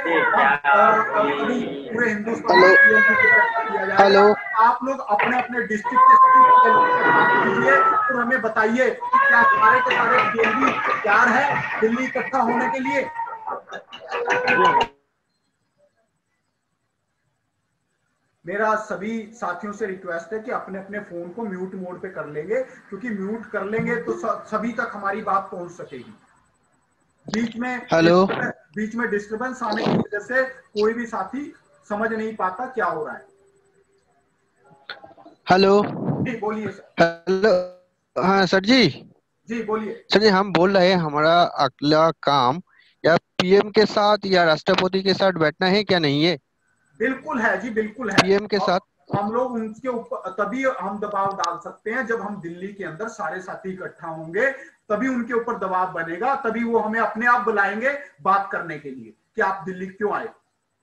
पूरे हिंदुस्तान में किया जाएगा। आप लोग अपने अपने डिस्ट्रिक्ट के बात कीजिए और हमें बताइए कि क्या सारे के सारे दिल्ली तैयार है दिल्ली इकट्ठा होने के लिए। मेरा सभी साथियों से रिक्वेस्ट है कि अपने अपने फोन को म्यूट मोड पे कर लेंगे, क्योंकि म्यूट कर लेंगे तो सभी तक हमारी बात पहुंच सकेगी। बीच में डिस्टरबेंस आने की वजह से कोई भी साथी समझ नहीं पाता क्या हो रहा है। हेलो बोलिए सर। हेलो हाँ सर जी बोलिए सर जी। हम बोल रहे हैं हमारा अगला काम या पीएम के साथ या राष्ट्रपति के साथ बैठना है क्या नहीं है? बिल्कुल है जी, बिल्कुल है। पीएम के साथ हम लोग उनके ऊपर तभी हम दबाव डाल सकते हैं जब हम दिल्ली के अंदर सारे साथी इकट्ठा होंगे, तभी उनके ऊपर दबाव बनेगा, तभी वो हमें अपने आप बुलाएंगे बात करने के लिए कि आप दिल्ली क्यों आए।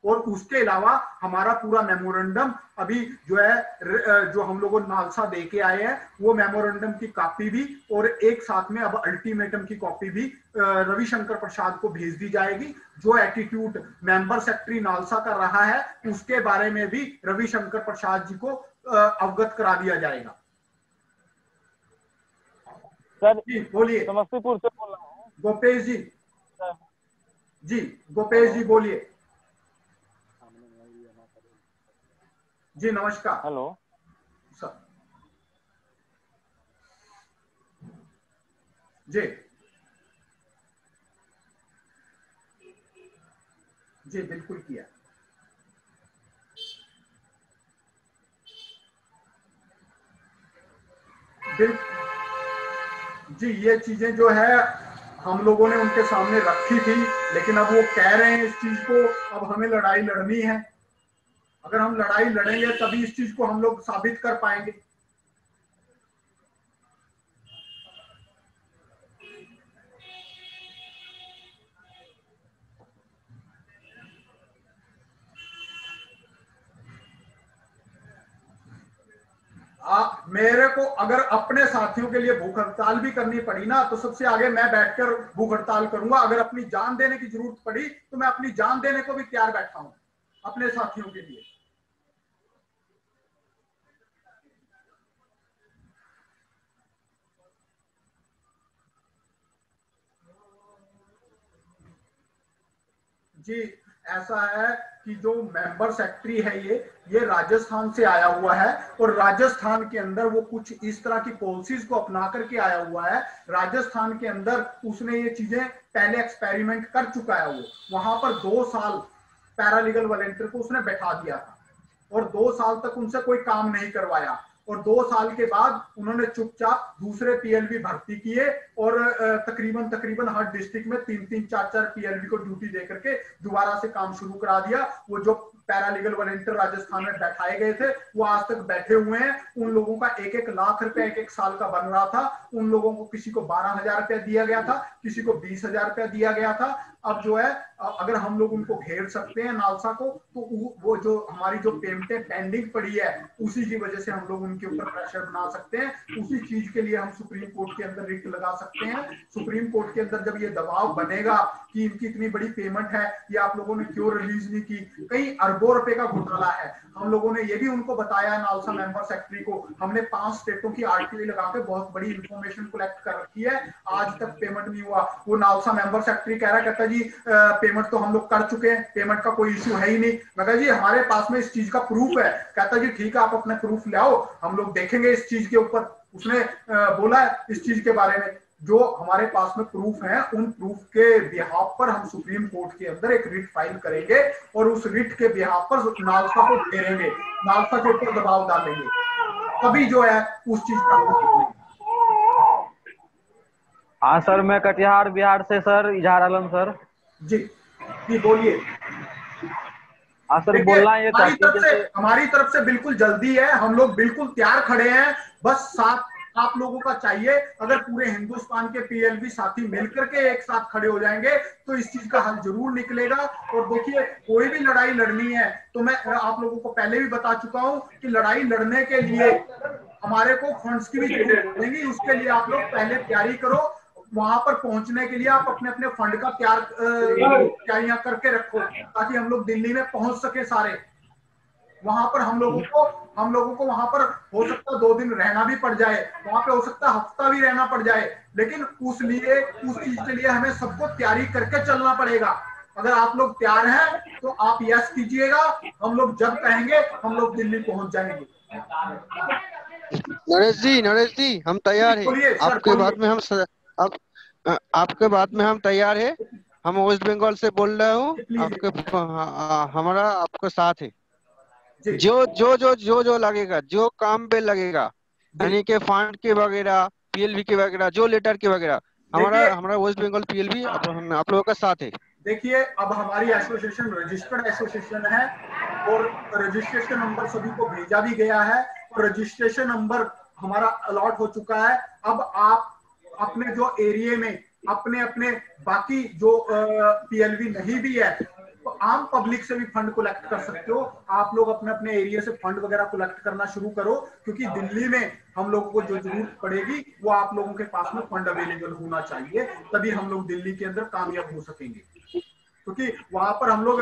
और उसके अलावा हमारा पूरा मेमोरेंडम अभी जो है जो हम लोगों नालसा दे के आए हैं, वो मेमोरेंडम की कॉपी भी और एक साथ में अब अल्टीमेटम की कॉपी भी रविशंकर प्रसाद को भेज दी जाएगी। जो एटीट्यूड मेंबर सेक्रेटरी नालसा कर रहा है उसके बारे में भी रविशंकर प्रसाद जी को अवगत करा दिया जाएगा। सर जी बोलिए। समस्तीपुर से बोल रहा हूँ। गोपेश जी गोपेश जी बोलिए। जी नमस्कार। हेलो सर जी जी बिल्कुल किया। जी ये चीजें जो है हम लोगों ने उनके सामने रखी थी, लेकिन अब वो कह रहे हैं इस चीज को, अब हमें लड़ाई लड़नी है। अगर हम लड़ाई लड़ेंगे तभी इस चीज को हम लोग साबित कर पाएंगे। मेरे को अगर अपने साथियों के लिए भूख हड़ताल भी करनी पड़ी ना, तो सबसे आगे मैं बैठकर भूख हड़ताल करूंगा। अगर अपनी जान देने की जरूरत पड़ी तो मैं अपनी जान देने को भी तैयार बैठा हूं अपने साथियों के लिए। जी ऐसा है कि जो मेंबर सेक्रेटरी है ये राजस्थान से आया हुआ है और राजस्थान के अंदर वो कुछ इस तरह की पॉलिसीज को अपना करके आया हुआ है। राजस्थान के अंदर उसने ये चीजें पहले एक्सपेरिमेंट कर चुका है। वो वहां पर 2 साल पैरालीगल वॉलंटियर को उसने बैठा दिया था और 2 साल तक उनसे कोई काम नहीं करवाया और 2 साल के बाद उन्होंने चुपचाप दूसरे पीएलबी भर्ती किए और तकरीबन हर डिस्ट्रिक्ट में 3-3, 4-4 पीएलबी को ड्यूटी दे करके दोबारा से काम शुरू करा दिया। वो जो पैरालीगल वॉलंटियर राजस्थान में बैठाए गए थे वो आज तक बैठे हुए हैं। उन लोगों का 1-1 लाख रुपया 1-1 साल का बन रहा था। उन लोगों को किसी को 12,000 रुपया दिया गया था, किसी को 20,000 रुपया दिया गया था। अब जो है अगर हम लोग उनको घेर सकते हैं नालसा को तो वो जो हमारी जो पेमेंटें पेंडिंग पड़ी है उसी की वजह से हम लोग उनके ऊपर प्रेशर बना सकते हैं। उसी चीज के लिए हम सुप्रीम कोर्ट के अंदर रिट लगा सकते हैं। सुप्रीम कोर्ट के अंदर जब ये दबाव बनेगा कि इनकी इतनी बड़ी पेमेंट है ये आप लोगों ने क्यों रिलीज नहीं की, कई अरबों रुपए का घोटाला है। हम लोगों ने ये भी उनको बताया नालसा मेंबर सेक्रेटरी को। हमने 5 स्टेटों की आरटीआई लगा के बहुत बड़ी इंफॉर्मेशन कलेक्ट कर रखी है, आज तक पेमेंट नहीं हुआ। वो नालसा मेंबर सेक्रेटरी कह रहा है, कहता जी पेमेंट तो हम लोग कर चुके हैं, पेमेंट का कोई इश्यू है ही नहीं। मैं कहा जी हमारे पास में इस चीज का प्रूफ है। कहता जी ठीक है आप अपने प्रूफ ले आओ, हम लोग देखेंगे इस चीज के ऊपर। उसने बोला है इस चीज के बारे में जो हमारे पास में प्रूफ है उन प्रूफ के बिहाफ पर हम सुप्रीम कोर्ट के अंदर एक रिट फाइल करेंगे और उस रिट के बिहाफ पर नालसा को घेरेंगे, नालसा के ऊपर दबाव डालेंगे, तभी जो है उस चीज का। हाँ सर, मैं कटिहार बिहार से सर इजहार आलम सर। जी बोलिए। हाँ सर, बोलना ये हमारी तरफ से बिल्कुल जल्दी है, हम लोग बिल्कुल तैयार खड़े हैं। बस साथ आप लोगों का चाहिए। अगर पूरे हिंदुस्तान के पीएलबी साथी मिलकर के एक साथ खड़े हो जाएंगे तो इस चीज का हल जरूर निकलेगा। और देखिए कोई भी लड़ाई लड़नी है तो मैं आप लोगों को पहले भी बता चुका हूं कि लड़ाई लड़ने के लिए हमारे को फंड्स की भी जरूरत पड़ेगी। उसके लिए आप लोग पहले तैयारी करो। वहां पर पहुंचने के लिए आप अपने अपने फंड का तैयारियां करके रखो ताकि हम लोग दिल्ली में पहुंच सके सारे। वहां पर हम लोगों को वहां पर हो सकता है 2 दिन रहना भी पड़ जाए, वहां पे हो सकता है हफ्ता भी रहना पड़ जाए, लेकिन उस चीज के लिए हमें सबको तैयारी करके चलना पड़ेगा। अगर आप लोग तैयार हैं तो आप यस कीजिएगा, हम लोग जब कहेंगे हम लोग दिल्ली पहुंच जाएंगे। नरेश जी हम तैयार हैं। आपके बात में हम तैयार है। हम वेस्ट बंगाल से बोल रहे हूँ। हमारा आपके साथ है। जो लगेगा, जो काम पे लगेगा, यानी के फंड के वगैरह, पीएलबी के वगैरह, जो लेटर के वगैरह, हमारा वेस्ट बंगाल पीएलबी आप लोगों का साथ है। देखिए अब हमारी एसोसिएशन रजिस्टर्ड एसोसिएशन है और रजिस्ट्रेशन नंबर सभी को भेजा भी गया है और रजिस्ट्रेशन नंबर हमारा अलॉट हो चुका है। अब आप अपने जो एरिया में अपने बाकी जो पीएलबी नहीं भी है तो आम पब्लिक से भी फंड कलेक्ट कर सकते हो। आप लोग अपने एरिया से फंड वगैरह कलेक्ट करना शुरू करो क्योंकि दिल्ली में हम लोगों को जो जरूरत पड़ेगी वो आप लोगों के पास में फंड अवेलेबल होना चाहिए, तभी हम लोग दिल्ली के अंदर कामयाब हो सकेंगे। क्योंकि वहां पर हम लोग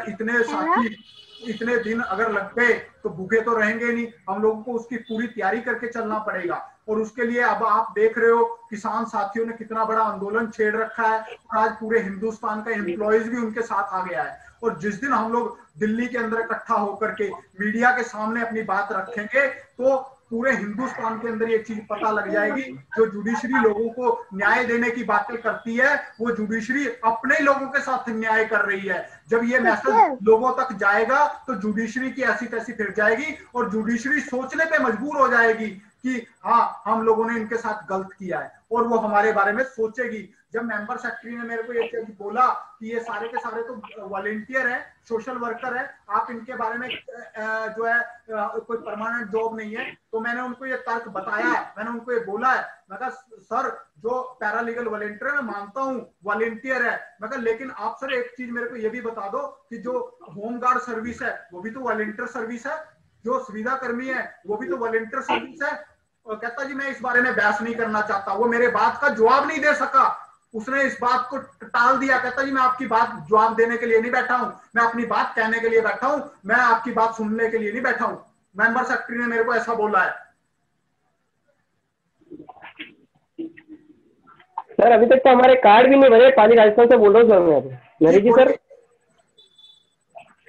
इतने साथी इतने दिन अगर लग गए तो भूखे तो रहेंगे नहीं। हम लोगों को उसकी पूरी तैयारी करके चलना पड़ेगा और उसके लिए अब आप देख रहे हो किसान साथियों ने कितना बड़ा आंदोलन छेड़ रखा है और आज पूरे हिंदुस्तान का एम्प्लॉयज भी उनके साथ आ गया है। और जिस दिन हम लोग दिल्ली के अंदर इकट्ठा होकर के मीडिया के सामने अपनी बात रखेंगे तो पूरे हिंदुस्तान के अंदर ये चीज पता लग जाएगी। जो जुडिशरी लोगों को न्याय देने की बातें करती है वो जुडिशरी अपने लोगों के साथ न्याय कर रही है। जब ये मैसेज लोगों तक जाएगा तो जुडिशरी की ऐसी तैसी फिर जाएगी और जुडिशरी सोचने पे मजबूर हो जाएगी कि हाँ हम लोगों ने इनके साथ गलत किया है और वो हमारे बारे में सोचेगी। जब मेंबर सेक्रेटरी ने मेरे को ये चीज बोला कि ये सारे के सारे तो वॉलंटियर है, सोशल वर्कर है, आप इनके बारे में जो है कोई परमानेंट जॉब नहीं है, तो मैंने उनको ये तर्क बताया है, मैंने उनको ये बोला है। मैं कहा सर जो पैरालीगल वॉलंटियर है मैं मानता हूँ वॉलंटियर है, मैं कहा लेकिन आप सर एक चीज मेरे को ये भी बता दो कि जो होमगार्ड सर्विस है वो भी तो वॉलंटियर सर्विस है, जो सुविधा कर्मी है वो भी तो वॉलंटियर सर्विस है। और कहता जी मैं इस बारे में बहस नहीं करना चाहता। वो मेरे बात का जवाब नहीं दे सका, उसने इस बात को टाल दिया। कहता जी मैं आपकी बात जवाब देने के लिए नहीं बैठा हूं, मैं अपनी बात कहने के लिए बैठा हूं, मैं आपकी बात सुनने के लिए नहीं बैठा हूं। मेंबर सेक्रेटरी ने मेरे को ऐसा बोला है। सर अभी तक तो हमारे कार्ड भी नहीं बने, पाली राजस्थान से बोल रहा हूँ सर मैं। नरेश जी सर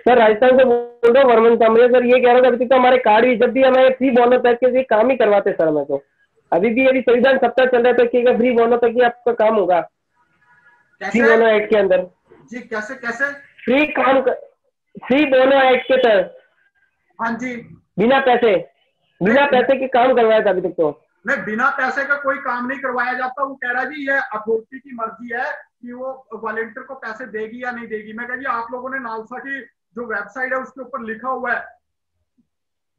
सर राजस्थान से बोल रहा हूँ, वर्मन सामने। सर ये कह रहा था अभी तक तो हमारे कार्ड भी, जब भी हमारे फ्री बोनस तक के काम ही करवाते सर हमें, तो अभी भी यदि संविधान सप्ताह चल रहा है तो फ्री बोनस तक ही आपका काम होगा फ्री बोनो एक्ट के अंदर। जी कैसे कैसे फ्री बोनो एक्ट के तहत। हाँ जी, बिना पैसे के काम करवाया था अभी तक तो। नहीं, बिना पैसे का कोई काम नहीं करवाया जाता। वो कह रहा जी ये अथॉरिटी की मर्जी है कि वो वॉलंटियर को पैसे देगी या नहीं देगी। मैं कह जी आप लोगों ने नालसा की जो वेबसाइट है उसके ऊपर लिखा हुआ है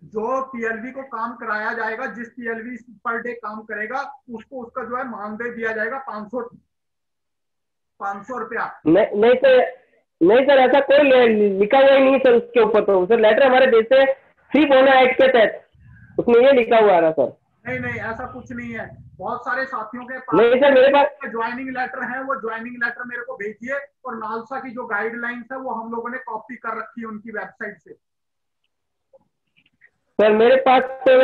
जो पीएलवी को काम कराया जाएगा, जिस पीएलवी पर डे काम करेगा उसको उसका जो है मानदेय दिया जाएगा 500 रुपया। नहीं सर ऐसा कोई लिखा हुआ ही नहीं सर उसके ऊपर। तो सर लेटर हमारे देश से फ्री बोनो एक्ट के तहत उसमें ये लिखा हुआ है सर। नहीं ऐसा कुछ नहीं है। बहुत सारे साथियों के पास नहीं सर, मेरे पास ज्वाइनिंग लेटर है, वो ज्वाइनिंग लेटर मेरे को भेजिए। और नालसा की जो गाइडलाइंस है वो हम लोगों ने कॉपी कर रखी है उनकी वेबसाइट से। सर मेरे पास तो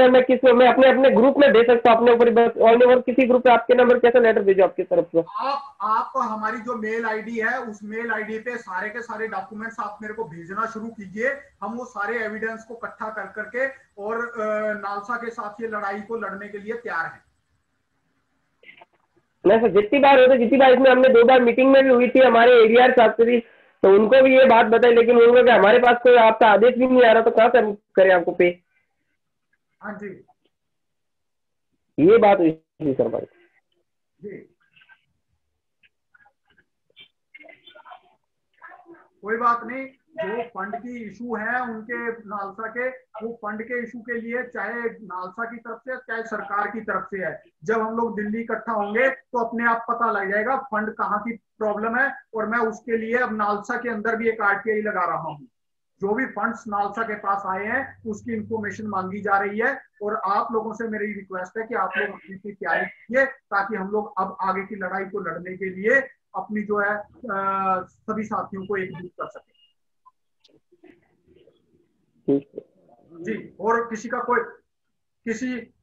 मैं अपने ग्रुप में दे सकता हूँ अपने ऊपर, बस और किसी ग्रुप पे आपके नंबर कैसे लेटर भेजो आपकी तरफ से। आप हमारी जो मेल आईडी है उस मेल आईडी पे सारे के सारे डॉक्यूमेंट्स आप मेरे को भेजना शुरू कीजिए। हम वो सारे एविडेंस को इकट्ठा कर करके और नालसा के साथ ये लड़ाई को लड़ने के लिए तैयार हैं। नहीं सर, जितनी बार इसमें हमने 2 बार मीटिंग में भी हुई थी हमारे एरिया साहब से भी, तो उनको भी ये बात बताई, लेकिन उन्होंने कहा हमारे पास कोई आपका आदेश भी नहीं आ रहा, तो कहाँ से हम करें आपको पे। हाँ जी, ये बात हुई थी सर भाई जी। कोई बात नहीं, जो फंड की इशू है उनके नालसा के, वो फंड के इशू के लिए चाहे नालसा की तरफ से चाहे सरकार की तरफ से है, जब हम लोग दिल्ली इकट्ठा होंगे तो अपने आप पता लग जाएगा फंड कहाँ की प्रॉब्लम है। और मैं उसके लिए अब नालसा के अंदर भी एक आरटीआई लगा रहा हूँ। जो भी फंड्स नालसा के पास आए हैं उसकी इंफॉर्मेशन मांगी जा रही है। और आप लोगों से मेरी रिक्वेस्ट है कि आप लोग अपनी तैयारी कीजिए ताकि हम लोग अब आगे की लड़ाई को लड़ने के लिए अपनी जो है सभी साथियों को एकजुट कर सके जी। और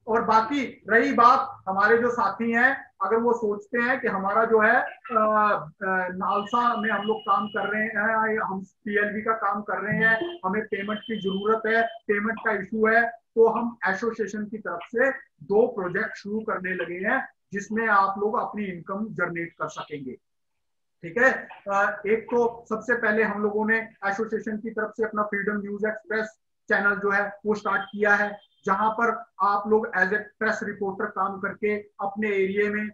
और बाकी रही बात, हमारे जो साथी हैं अगर वो सोचते हैं कि हमारा जो है नालसा में हम लोग काम कर रहे हैं, हम पीएलवी का काम कर रहे हैं, हमें पेमेंट की जरूरत है, पेमेंट का इशू है, तो हम एसोसिएशन की तरफ से 2 प्रोजेक्ट शुरू करने लगे हैं जिसमें आप लोग अपनी इनकम जनरेट कर सकेंगे। ठीक है, एक तो सबसे पहले हम लोगों ने एसोसिएशन की तरफ से अपना फ्रीडम न्यूज एक्सप्रेस चैनल जो है वो स्टार्ट किया है, जहां पर आप लोग एज ए प्रेस रिपोर्टर काम करके अपने एरिया में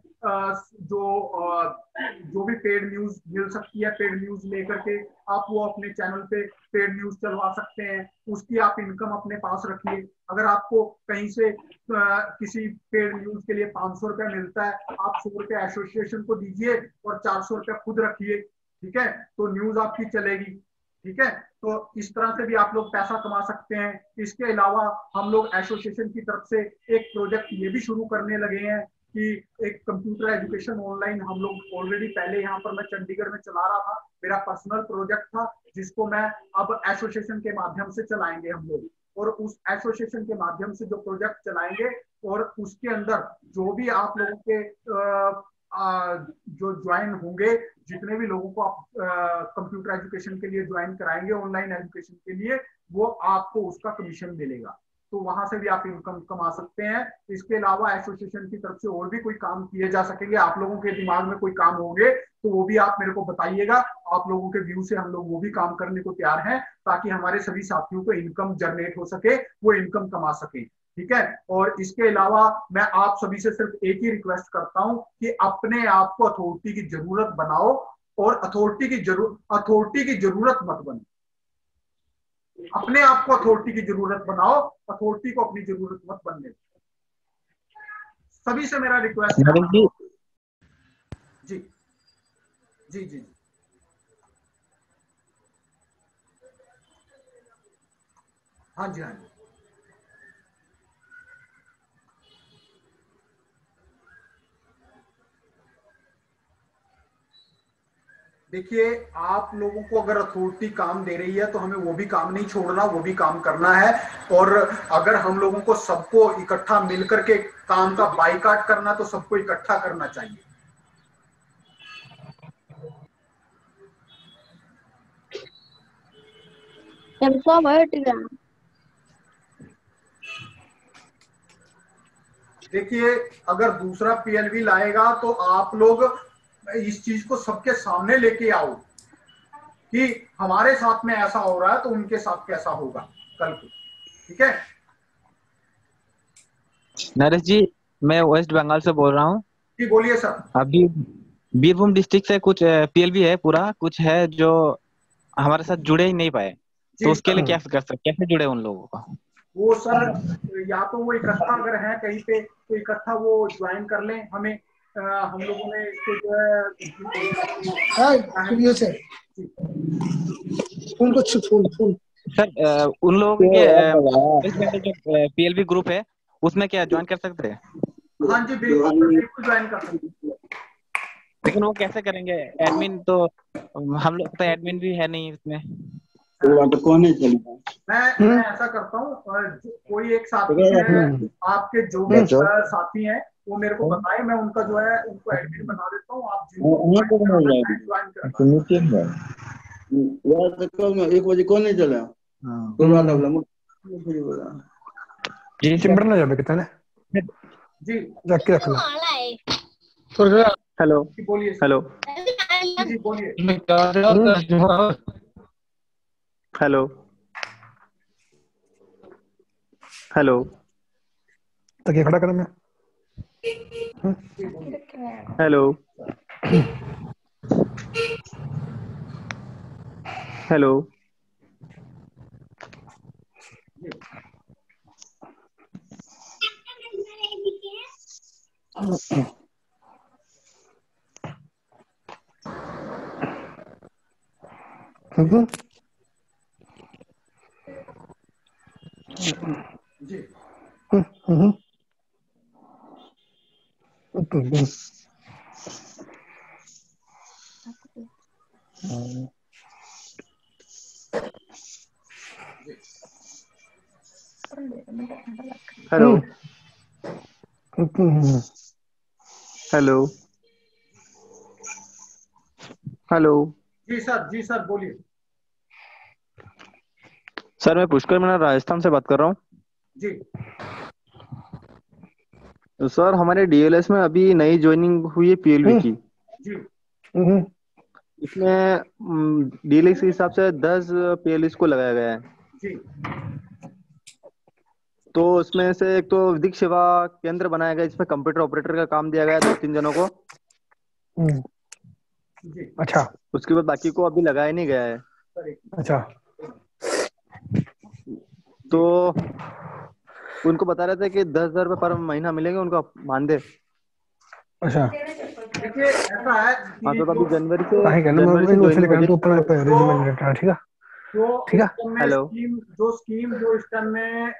जो भी पेड न्यूज मिल सकती है, पेड न्यूज लेकर के आप वो अपने चैनल पे पेड न्यूज चलवा सकते हैं। उसकी आप इनकम अपने पास रखिए। अगर आपको कहीं से किसी पेड न्यूज के लिए 500 रुपया मिलता है, आप 100 रुपया एसोसिएशन को दीजिए और 400 रुपया खुद रखिए। ठीक है, तो न्यूज आपकी चलेगी। ठीक है, तो इस तरह से भी आप लोग पैसा कमा सकते हैं। इसके अलावा हम लोग एसोसिएशन की तरफ से एक प्रोजेक्ट ये भी शुरू करने लगे हैं कि एक कंप्यूटर एजुकेशन ऑनलाइन हम लोग ऑलरेडी पहले यहाँ पर मैं चंडीगढ़ में चला रहा था, मेरा पर्सनल प्रोजेक्ट था, जिसको मैं अब एसोसिएशन के माध्यम से चलाएंगे हम लोग। और उस एसोसिएशन के माध्यम से जो प्रोजेक्ट चलाएंगे और उसके अंदर जो भी आप लोगों के जो ज्वाइन होंगे, जितने भी लोगों को आप कंप्यूटर एजुकेशन के लिए ज्वाइन कराएंगे, ऑनलाइन एजुकेशन के लिए, वो आपको उसका कमीशन मिलेगा। तो वहां से भी आप इनकम कमा सकते हैं। इसके अलावा एसोसिएशन की तरफ से और भी कोई काम किए जा सकेंगे। आप लोगों के दिमाग में कोई काम होंगे तो वो भी आप मेरे को बताइएगा। आप लोगों के व्यू से हम लोग वो भी काम करने को तैयार हैं ताकि हमारे सभी साथियों को इनकम जनरेट हो सके, वो इनकम कमा सके। ठीक है, और इसके अलावा मैं आप सभी से सिर्फ एक ही रिक्वेस्ट करता हूं कि अपने आप को अथॉरिटी की जरूरत बनाओ और अथॉरिटी की जरूरत मत बनो। अपने आप को अथॉरिटी की जरूरत बनाओ, अथॉरिटी को अपनी जरूरत मत बनने दो। सभी से मेरा रिक्वेस्ट है। जी जी जी हाँ जी हाँ जी। देखिए, आप लोगों को अगर अथॉरिटी काम दे रही है तो हमें वो भी काम नहीं छोड़ना, वो भी काम करना है। और अगर हम लोगों को सबको इकट्ठा मिलकर के काम का बाइकाट करना तो सबको इकट्ठा करना चाहिए। देखिए, अगर दूसरा पीएलवी लाएगा तो आप लोग इस चीज को सबके सामने लेके आओ कि हमारे साथ में ऐसा हो रहा है तो उनके साथ कैसा होगा कल को। ठीक है नरेश जी, मैं वेस्ट बंगाल से बोल रहा हूँ। जी बोलिए सर। अभी बीरभूम डिस्ट्रिक्ट से कुछ पीएलवी है, पूरा कुछ है जो हमारे साथ जुड़े ही नहीं पाए, तो उसके लिए क्या कर सकते, कैसे जुड़े उन लोगों को? वो सर या तो वो इकट्ठा अगर है कहीं पे तो इकट्ठा वो ज्वाइन कर लें हमें। हम लोगों ने इसको जो है सर उन लोगों के जो पीएलवी ग्रुप है उसमें क्या ज्वाइन कर सकते हैं? हाँ जी बिल्कुल ज्वाइन कर सकते हैं। लेकिन वो कैसे करेंगे? एडमिन तो हम लोग तो एडमिन भी है नहीं इसमें। मैं ऐसा करता हूँ, कोई एक साथी है आपके जो भी साथी हैं वो मेरे को बताए, मैं उनका जो है उनको एडमिन बना देता हूँ। आप ज्वाइन 1 बजे कौन नहीं चला जी चिंबर ना जाबे कितने जी जाके रख लो। हेलो बोलिए। हेलो जी बोलिए। हेलो हेलो तक ये खड़ा करो मैं। हेलो हेलो जी हेलो हेलो हेलो जी सर बोलिए। सर मैं पुष्कर मीणा राजस्थान से बात कर रहा हूँ। जी तो सर हमारे डीएलएस में अभी नई ज्वाइनिंग हुई है पीएलवी की। जी इसमें डीएलएस के हिसाब से 10 पीएलवी को लगाया गया है। जी तो उसमें से एक तो विधिक सेवा केंद्र बनाया गया जिसमें कंप्यूटर ऑपरेटर का काम दिया गया है 2-3 जनों को। अच्छा उसके बाद बाकी को अभी लगाया नहीं गया है। अच्छा तो उनको बता रहे थे कि 10,000 रुपये पर महीना मिलेंगे उनको मानदेय। अच्छा देखिए ऐसा है हाँ तो अभी जनवरी से ठीक है ठीक है। हेलो जो स्कीम जो इस टाइम में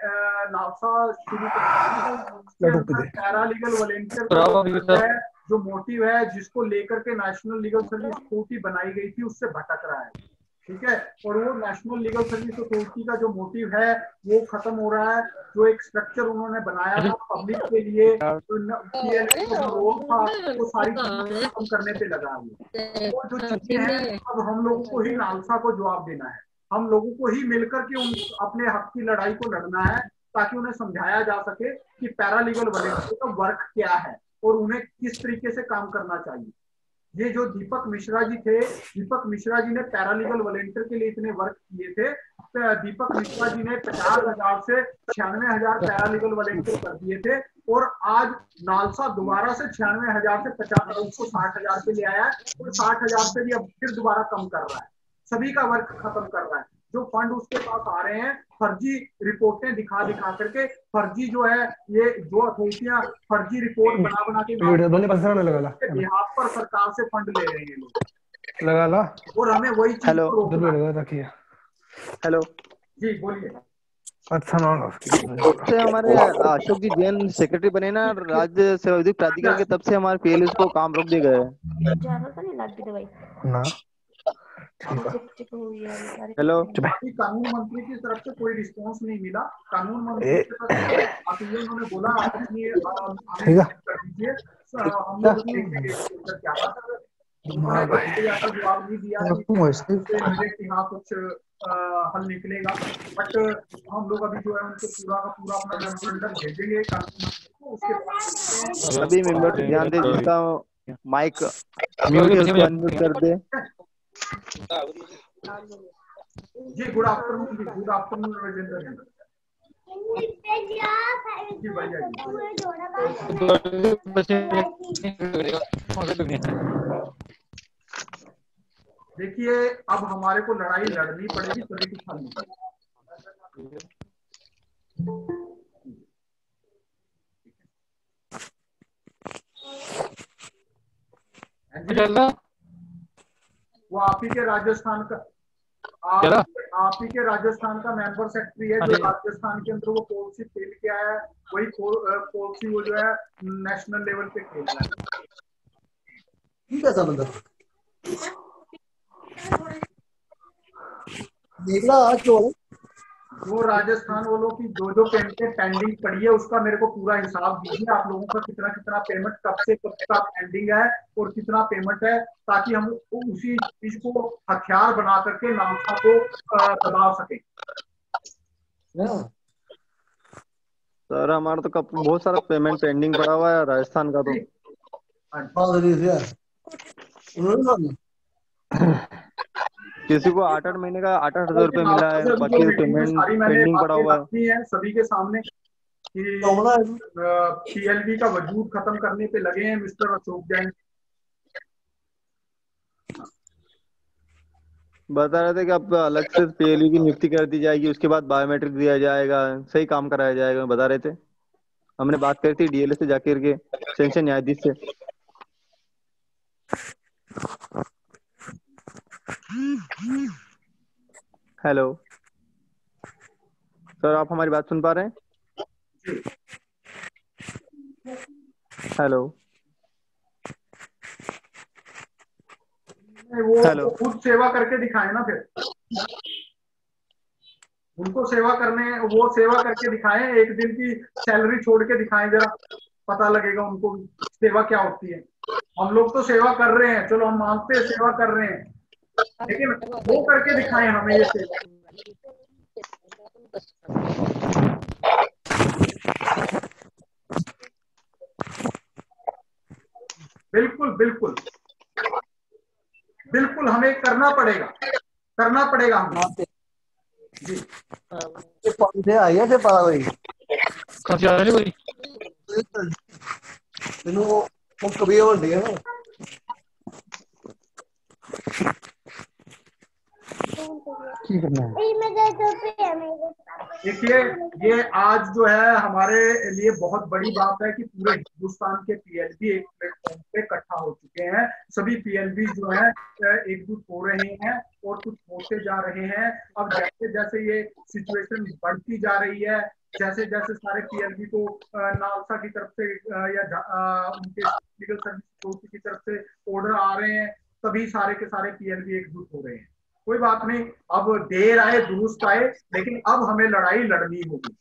नालसा शुरू पैरालीगल वॉलंटियर जो मोटिव है जिसको लेकर के नेशनल लीगल सर्विस अथॉरिटी बनाई गई थी उससे भटक रहा है। ठीक है, और वो नेशनल लीगल सर्विस अथॉरिटी का जो मोटिव है वो खत्म हो रहा है। जो एक स्ट्रक्चर उन्होंने बनाया था पब्लिक के लिए जो रोल था वो सारी चीजें खत्म करने पे लगा है। वो जो चीजें हैं अब हम लोगों को ही नालसा को जवाब देना है। हम लोगों को ही मिलकर के उन अपने हक की लड़ाई को लड़ना है ताकि उन्हें समझाया जा सके कि पैरालीगल वॉलंटियर का वर्क क्या है और उन्हें किस तरीके से काम करना चाहिए। ये जो दीपक मिश्रा जी थे, दीपक मिश्रा जी ने पैरालीगल वॉलंटियर के लिए इतने वर्क किए थे। तो दीपक मिश्रा जी ने 50,000 से 96,000 पैरालीगल वॉलंटियर कर दिए थे और आज नालसा दोबारा से 96,000 से 60,000 पे ले आया है और 60,000 से भी अब फिर दोबारा कम कर रहा है। सभी का वर्क खत्म कर रहा है। जो फंड उसके पास आ रहे हैं फर्जी रिपोर्टें दिखा करके, फर्जी जो है ये जो अथॉरिटियां फर्जी रिपोर्ट बना के बिहाफ पर सरकार से फंड ले रहे हैं लोग लगा ला। और हमें वही चीज रखिए। हेलो जी बोलिए। अच्छा ना से हमारे अशोक जी जैन सेक्रेटरी बने ना राज्य सेवा विधिक प्राधिकरण के, तब से हमारे पीएलएस को काम रोक दिए गए हैं ना। हेलो अभी कानून मंत्री की तरफ से कोई रिस्पांस नहीं मिला। कानून मंत्री की तरफ से उन्होंने बोला कर दीजिए, हम लोग जवाब नहीं दिया कि हाँ कुछ हल निकलेगा, बट हम लोग अभी जो है उनको पूरा का पूरा अपना मेमोरेंडम भेजेंगे उसके बाद सभी मेंबर ध्यान दे, जिसका माइक म्यूट है उसको अनम्यूट कर दे। जी गुड आफ्टरनून राजेंद्र जी भैया जी। देखिए अब हमारे को लड़ाई लड़नी पड़ेगी तभी कुछ हल निकलेगा। वो आप ही के राजस्थान का आप ही के राजस्थान का मेंबर सेक्रेटरी है जो राजस्थान के अंदर वो पॉलिसी खेल के आया है, वही पॉलिसी वो जो है नेशनल लेवल पे खेल रहा है। जो राजस्थान वालों की जो पेमेंट पेंडिंग पड़ी है उसका मेरे को पूरा हिसाब दीजिए। आप लोगों का कितना पेमेंट कब से कब तक पेंडिंग है और कितना पेमेंट है, ताकि हम उसी चीज को हथियार बना करके नालसा को दबा सके। सर हमारा तो कब बहुत सारा पेमेंट पेंडिंग पड़ा हुआ है राजस्थान का। तो किसी को 8-8 महीने का 8,000 रुपये मिला है, बाकी पेमेंट पेंडिंग पड़ा हुआ है सभी के सामने कि पीएलबी का वजूद खत्म करने पे लगे हैं मिस्टर अशोक जैन। बता रहे थे कि अब अलग से पीएलबी की नियुक्ति कर दी जाएगी, उसके बाद बायोमेट्रिक दिया जाएगा, सही काम कराया जाएगा, बता रहे थे। हमने बात करी थी डीएलए से जाकर के, सेंशन न्यायाधीश से। हेलो सर, आप हमारी बात सुन पा रहे हैं? हेलो वो खुद सेवा करके दिखाए ना, फिर उनको सेवा करके दिखाएं, एक दिन की सैलरी छोड़ के दिखाएं, जरा पता लगेगा उनको सेवा क्या होती है। हम लोग तो सेवा कर रहे हैं, चलो हम मानते हैं सेवा कर रहे हैं, लेकिन वो करके दिखाएं हमें ये सेवा। बिल्कुल बिल्कुल बिल्कुल हमें करना पड़ेगा हमें। जी आइए थे पता भाई कभी और दिया ना। देखिए ये आज जो है हमारे लिए बहुत बड़ी बात है कि पूरे हिंदुस्तान के पीएलबी एक प्लेटफॉर्म पे इकट्ठा हो चुके हैं। सभी पीएलबी जो है एकजुट हो रहे हैं और कुछ होते जा रहे हैं। अब जैसे जैसे ये सिचुएशन बढ़ती जा रही है, जैसे जैसे सारे पीएलबी को नालसा की तरफ से या उनके लीगल सर्विस की तरफ से ऑर्डर आ रहे हैं, तभी सारे के सारे पीएलबी एकजुट हो रहे हैं। कोई बात नहीं, अब देर आए दुरुस्त आए, लेकिन अब हमें लड़ाई लड़नी होगी।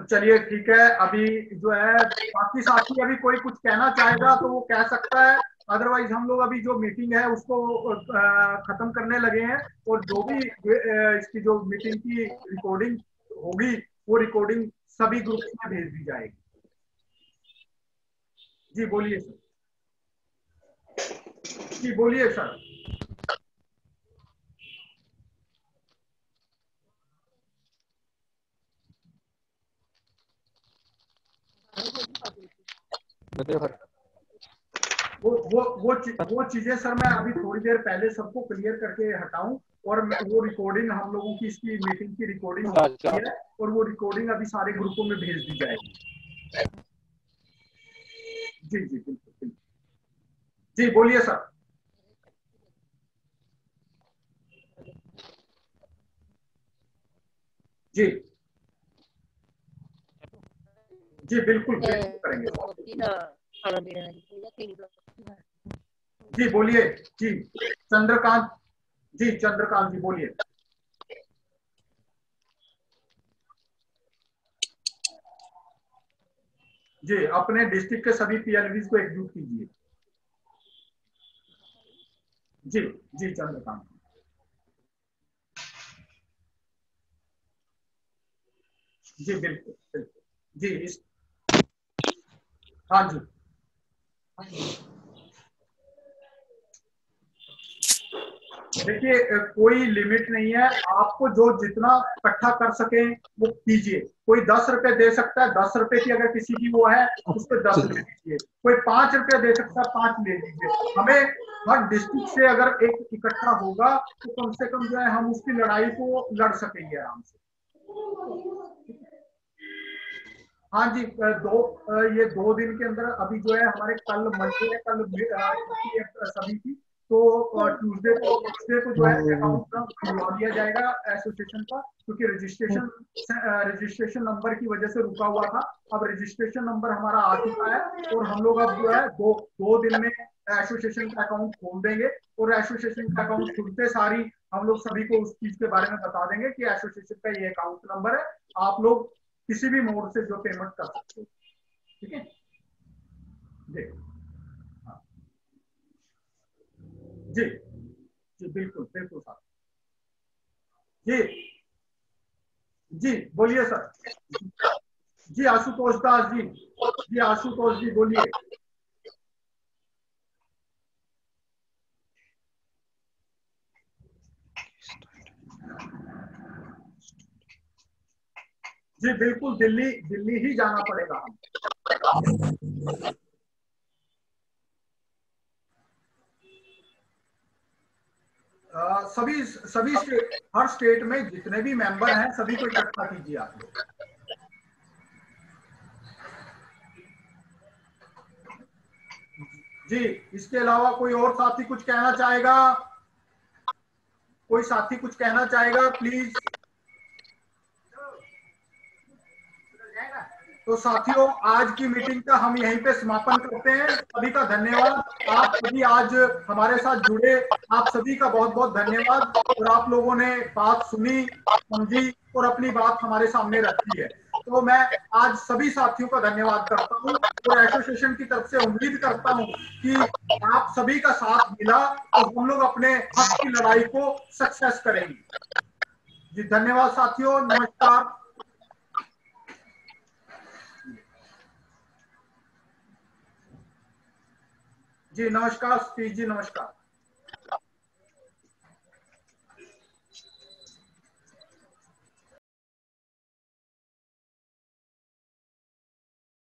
चलिए ठीक है, अभी जो है बाकी साथी अभी कोई कुछ कहना चाहेगा तो वो कह सकता है, अदरवाइज हम लोग अभी जो मीटिंग है उसको खत्म करने लगे हैं। और जो भी इसकी जो मीटिंग की रिकॉर्डिंग होगी वो रिकॉर्डिंग सभी ग्रुप में भेज दी जाएगी। जी बोलिए सर। जी बोलिए सर। वो चीजें सर मैं अभी थोड़ी देर पहले सबको क्लियर करके हटाऊं, और वो रिकॉर्डिंग हम लोगों की इसकी मीटिंग की रिकॉर्डिंग होती है और वो रिकॉर्डिंग अभी सारे ग्रुपों में भेज दी जाएगी। जी जी बिल्कुल। जी बोलिए सर। जी जी बिल्कुल करेंगे। जी बोलिए। जी चंद्रकांत जी बोलिए। जी अपने डिस्ट्रिक्ट के सभी पीएलवीज को एकजुट कीजिए। जी जी चंद्रकांत जी बिल्कुल बिल्कुल जी इस हाँ जी देखिए कोई लिमिट नहीं है, आपको जो जितना इकट्ठा कर सके वो कीजिए। कोई 10 रुपए दे सकता है, 10 रुपए की अगर किसी की वो है उसको 10 रुपए दीजिए। कोई 5 रुपए दे सकता है, 5 ले लीजिए। हमें हर डिस्ट्रिक्ट से अगर एक इकट्ठा होगा तो कम से कम जो है हम उसकी लड़ाई को लड़ सकेंगे आराम से। हाँ जी ये 2 दिन के अंदर अभी जो है हमारे कल मंडे है, कल सभी की, तो ट्यूसडे को जो है अकाउंट खुलवा दिया जाएगा एसोसिएशन का, क्योंकि रजिस्ट्रेशन नंबर की वजह से रुका हुआ था। अब रजिस्ट्रेशन नंबर हमारा आ चुका है और हम लोग अब जो है दो दिन में एसोसिएशन का अकाउंट खोल देंगे। और एसोसिएशन का अकाउंट खुलते सारी हम लोग सभी को उस चीज के बारे में बता देंगे कि एसोसिएशन का ये अकाउंट नंबर है, आप लोग किसी भी मोड से जो पेमेंट कर सकते हो। ठीक है जी जी बिल्कुल बिल्कुल सर। जी जी बोलिए सर। जी आशुतोष दास जी, जी आशुतोष जी बोलिए। जी बिल्कुल दिल्ली ही जाना पड़ेगा। सभी हर स्टेट में जितने भी मेंबर हैं सभी को इकट्ठा कीजिए आप लोग। जी इसके अलावा कोई और साथी कुछ कहना चाहेगा? कोई साथी कुछ कहना चाहेगा प्लीज? तो साथियों आज की मीटिंग का हम यहीं पे समापन करते हैं। सभी का धन्यवाद, आप सभी आज हमारे साथ जुड़े, आप सभी का बहुत बहुत धन्यवाद। और आप लोगों ने बात सुनी, समझी और अपनी बात हमारे सामने रखी है, तो मैं आज सभी साथियों का धन्यवाद करता हूं और एसोसिएशन की तरफ से उम्मीद करता हूं कि आप सभी का साथ मिला तो हम लोग अपने हक की लड़ाई को सक्सेस करेंगे। जी धन्यवाद साथियों, नमस्कार। जी नमस्कार सतीश जी, नमस्कार।